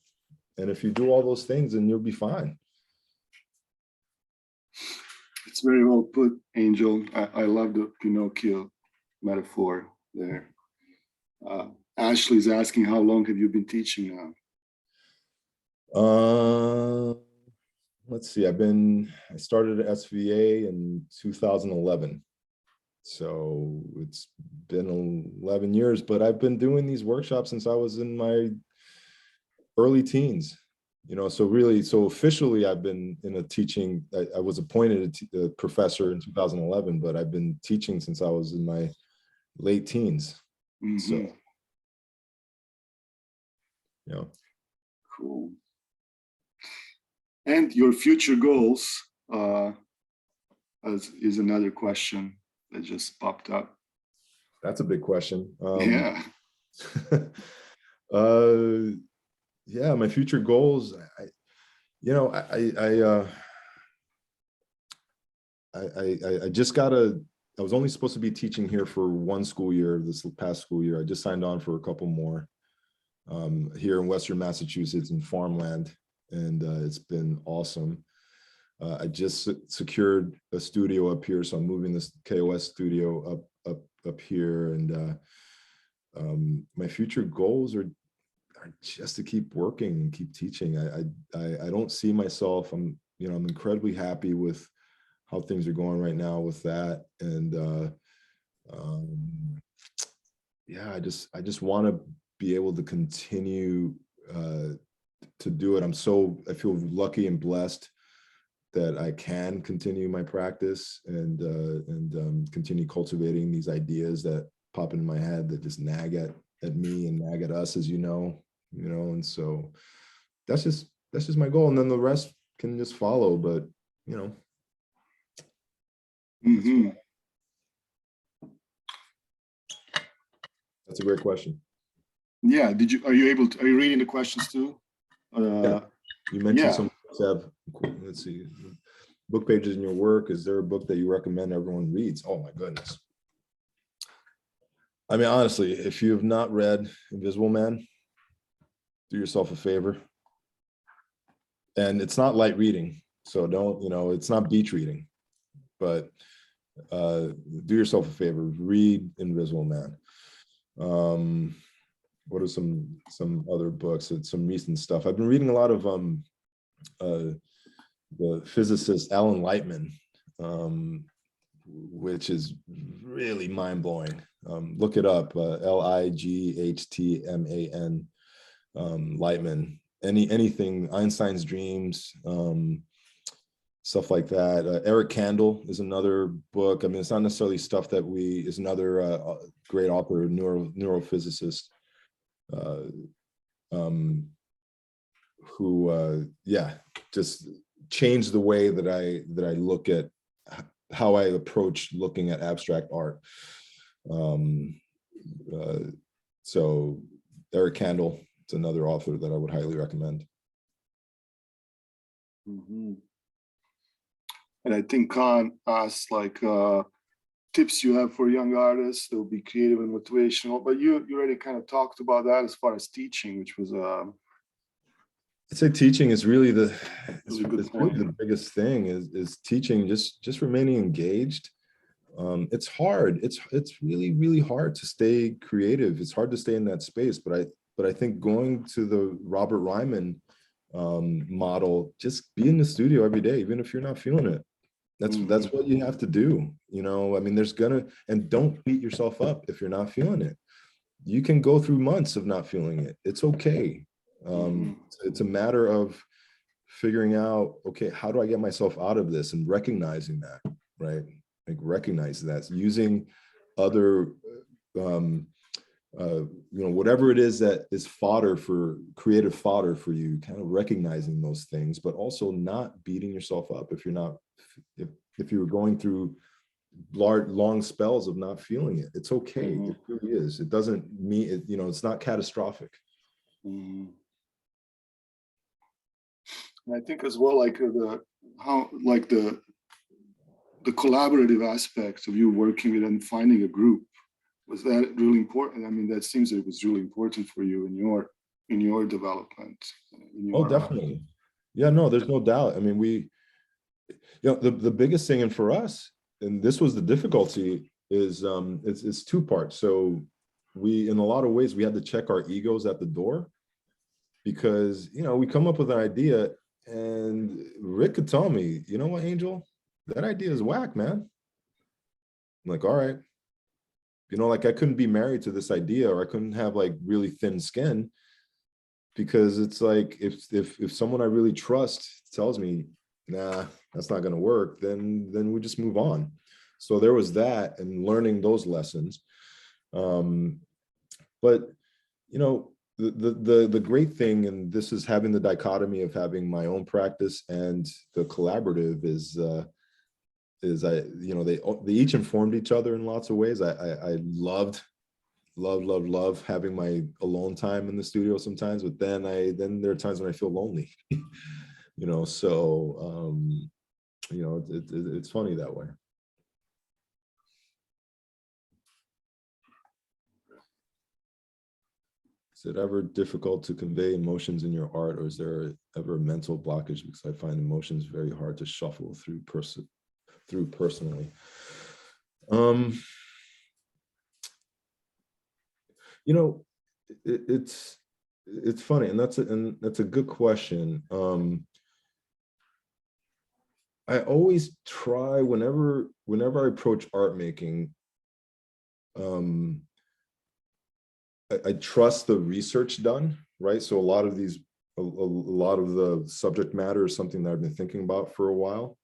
And if you do all those things, then you'll be fine. It's very well put, Angel. I love the Pinocchio metaphor there. Ashley's asking, how long have you been teaching now? Let's see, I started at SVA in 2011. So it's been 11 years, but I've been doing these workshops since I was in my early teens, you know, so really, so officially I've been in a teaching, I was appointed a professor in 2011, but I've been teaching since I was in my late teens. So, yeah. Cool. And your future goals is another question that just popped up. That's a big question. Yeah. Yeah, my future goals. I just I was only supposed to be teaching here for one school year, this past school year. I just signed on for a couple more here in Western Massachusetts in farmland, and it's been awesome. I just secured a studio up here, so I'm moving this KOS studio up here, and my future goals are just to keep working and keep teaching. I don't see myself. I'm incredibly happy with how things are going right now with that, and yeah, I just want to be able to continue to do it. I feel lucky and blessed that I can continue my practice and continue cultivating these ideas that pop into my head that just nag at me and nag at us, as you know, and so that's just my goal, and then the rest can just follow. But that's a great question. Yeah. Are you reading the questions too? Yeah. You mentioned some books have, let's see, book pages in your work. Is there a book that you recommend everyone reads? Oh my goodness. I mean, honestly, if you have not read Invisible Man, do yourself a favor. And it's not light reading, so don't, it's not beach reading, but do yourself a favor, read Invisible Man. What are some other books? It's some recent stuff. I've been reading a lot of the physicist Alan Lightman, which is really mind-blowing. Look it up, Lightman, Lightman. Anything, Einstein's Dreams, stuff like that. Eric Kandel is another book. I mean, it's not necessarily stuff that is another great author, neurophysicist, who, yeah, just changed the way that I look at how I approach looking at abstract art. So Eric Kandel, it's another author that I would highly recommend. Mm-hmm. And I think Khan asked like tips you have for young artists that will be creative and motivational, but you already kind of talked about that as far as teaching, which was I'd say teaching is really the point. The biggest thing is teaching, just remaining engaged. It's hard. It's really hard to stay creative. It's hard to stay in that space. But I think going to the Robert Ryman model, just be in the studio every day, even if you're not feeling it. That's what you have to do. You know, I mean, and don't beat yourself up if you're not feeling it. You can go through months of not feeling it. It's okay. It's a matter of figuring out, okay, how do I get myself out of this, and recognizing that, right? Like recognize that, using other, whatever it is that is creative fodder for you, kind of recognizing those things, but also not beating yourself up if you're going through long spells of not feeling it. It's okay. It really is. It doesn't mean it, it's not catastrophic. And I think as well, like the collaborative aspect of you working with and finding a group, was that really important? I mean, that seems that it was really important for you in your development. Oh, definitely. Yeah, no, there's no doubt. I mean, the biggest thing, and for us, and this was the difficulty, is it's two parts. So in a lot of ways, we had to check our egos at the door, because we come up with an idea, and Rick could tell me, you know what, Angel, that idea is whack, man. I'm like, all right. Like I couldn't be married to this idea, or I couldn't have like really thin skin, because it's like if someone I really trust tells me, nah, that's not going to work, then we just move on. So there was that, and learning those lessons. But the great thing, and this is having the dichotomy of having my own practice and the collaborative, is they each informed each other in lots of ways. I loved having my alone time in the studio sometimes, but then there are times when I feel lonely. So it's funny that way. Is it ever difficult to convey emotions in your art, or is there ever a mental blockage? Because I find emotions very hard to shuffle through personally. It's funny, and that's a good question. I always try, whenever I approach art making, I trust the research done, right? So a lot of the subject matter is something that I've been thinking about for a while,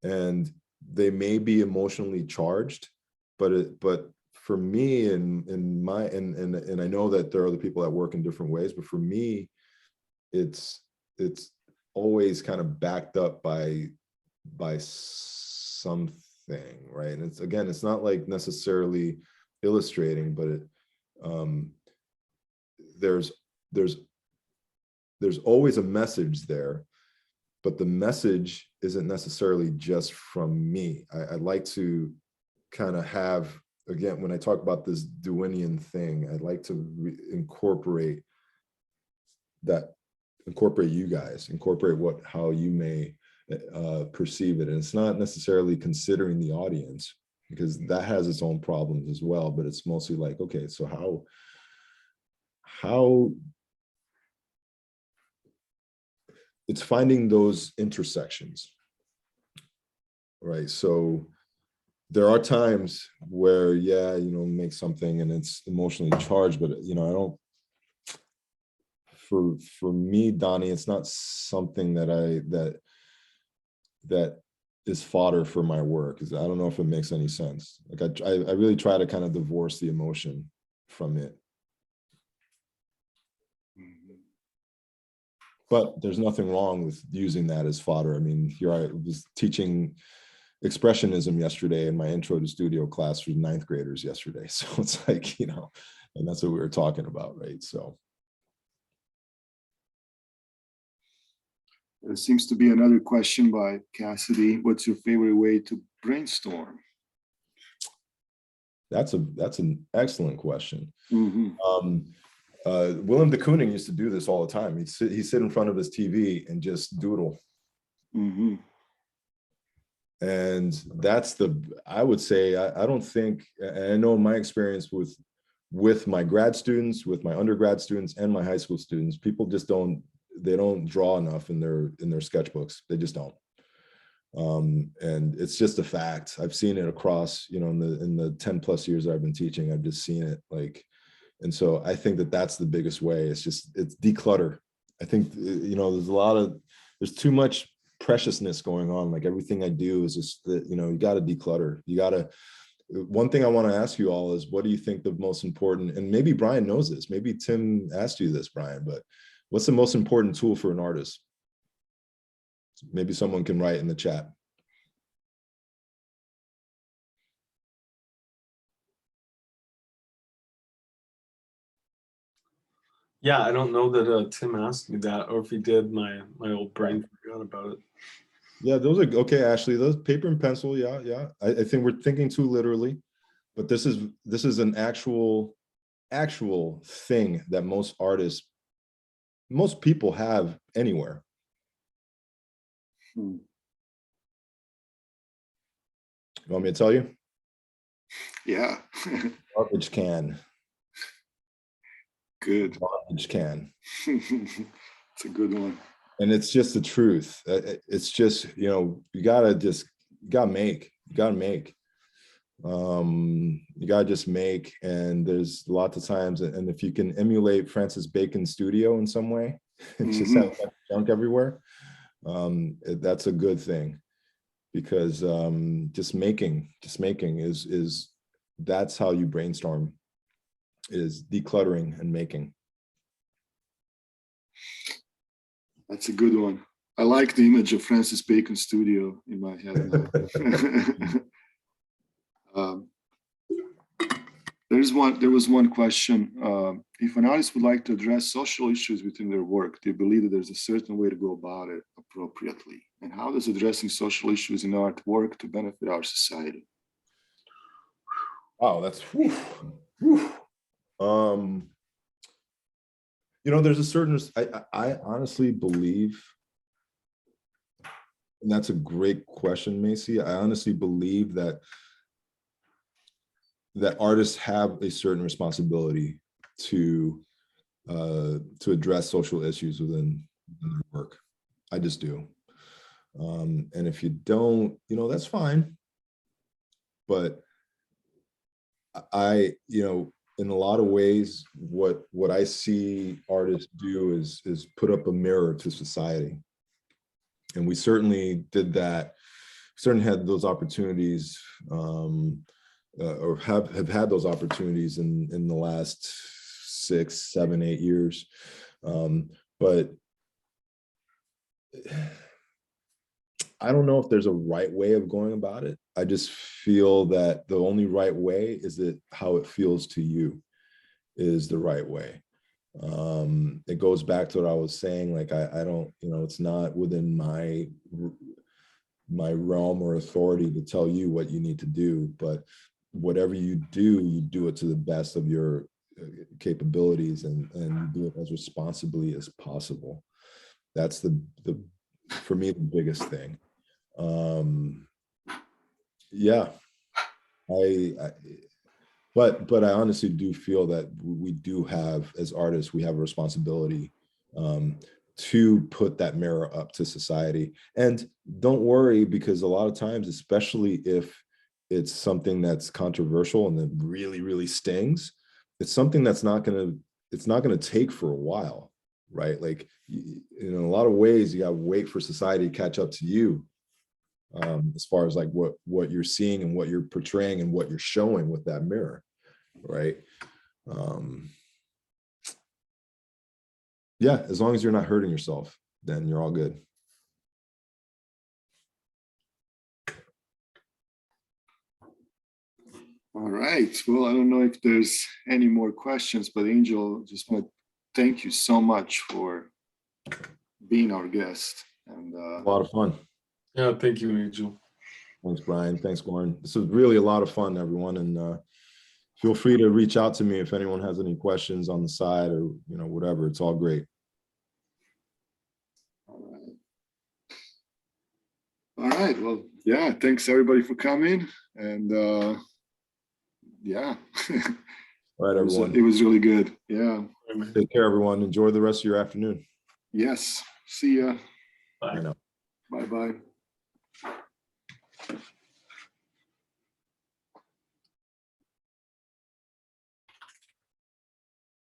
and they may be emotionally charged, but for me, and I know that there are other people that work in different ways, but for me, it's always kind of backed up by something, right? And it's not like necessarily illustrating, but there's always a message there, but the message isn't necessarily just from me. I like to kind of have, again, when I talk about this Dewinian thing, I'd like to incorporate you guys, incorporate how you may perceive it. And it's not necessarily considering the audience, because that has its own problems as well, but it's mostly like, okay, so how it's finding those intersections, right? So there are times where, make something and it's emotionally charged, but I don't, for me, Donnie, it's not something that that is fodder for my work. I don't know if it makes any sense. Like I really try to kind of divorce the emotion from it. But there's nothing wrong with using that as fodder. I mean, here I was teaching expressionism yesterday in my intro to studio class for ninth graders yesterday. So it's like, you know, and that's what we were talking about, right? So. There seems to be another question by Cassidy. What's your favorite way to brainstorm? That's an excellent question. Mm-hmm. Willem de Kooning used to do this all the time. He'd sit in front of his TV and just doodle. Mm-hmm. And that's I would say, I don't think, I know my experience with my grad students, with my undergrad students and my high school students, people just they don't draw enough in their sketchbooks. They just don't. And it's just a fact. I've seen it across, you know, in the 10 plus years I've been teaching, I've just seen it like, and so I think that that's the biggest way. It's declutter. I think, you know, there's too much preciousness going on. Like everything I do is just that, you know, you got to declutter. One thing I want to ask you all is, what do you think the most important, and maybe Brian knows this, maybe Tim asked you this, Brian, but what's the most important tool for an artist? Maybe someone can write in the chat. Yeah, I don't know that Tim asked me that, or if he did, my old brain forgot about it. Yeah, those are okay, Ashley. Those paper and pencil, yeah. I think we're thinking too literally, but this is an actual thing that most people have anywhere. Hmm. You want me to tell you? Yeah. Garbage can. Good. Garbage can. It's a good one. And it's just the truth. It's just, you know, you gotta make. You gotta just make. And there's lots of times, and if you can emulate Francis Bacon's studio in some way, just have junk everywhere, that's a good thing. Because just making is that's how you brainstorm, is decluttering and making. That's a good one. I like the image of Francis Bacon studio in my head now. There was one question. If an artist would like to address social issues within their work, do you believe that there's a certain way to go about it appropriately? And how does addressing social issues in art work to benefit our society? Wow, that's whew. You know, there's a certain, I honestly believe, and that's a great question, Macy. I honestly believe that artists have a certain responsibility to address social issues within their work. I just do. And if you don't, you know, that's fine. But you know, in a lot of ways, what I see artists do is put up a mirror to society. And we certainly did that. Certainly had those opportunities, or have had those opportunities in the last 6, 7, 8 years. But I don't know if there's a right way of going about it. I just feel that the only right way is that how it feels to you is the right way. It goes back to what I was saying, like I don't, you know, it's not within my realm or authority to tell you what you need to do, but whatever you do it to the best of your capabilities, and you do it as responsibly as possible. That's the for me the biggest thing. Yeah, but I honestly do feel that we do have, as artists, we have a responsibility to put that mirror up to society. And don't worry, because a lot of times, especially if it's something that's controversial and that really, really stings, it's something that's not gonna take for a while, right? Like, in a lot of ways, you gotta wait for society to catch up to you. as far as like what you're seeing and what you're portraying and what you're showing with that mirror, right? Yeah, as long as you're not hurting yourself, then you're all good. All right. Well, I don't know if there's any more questions, but Angel, just want to thank you so much for being our guest. And A lot of fun. Yeah, thank you, Angel. Thanks, Brian. Thanks, Goran. This was really a lot of fun, everyone. And feel free to reach out to me if anyone has any questions on the side or, you know, whatever. It's all great. all right. Well, yeah, thanks everybody for coming. And yeah, All right, everyone. it was really good. Yeah. Take care, everyone. Enjoy the rest of your afternoon. Yes. See ya. Bye. Bye now. Bye-bye.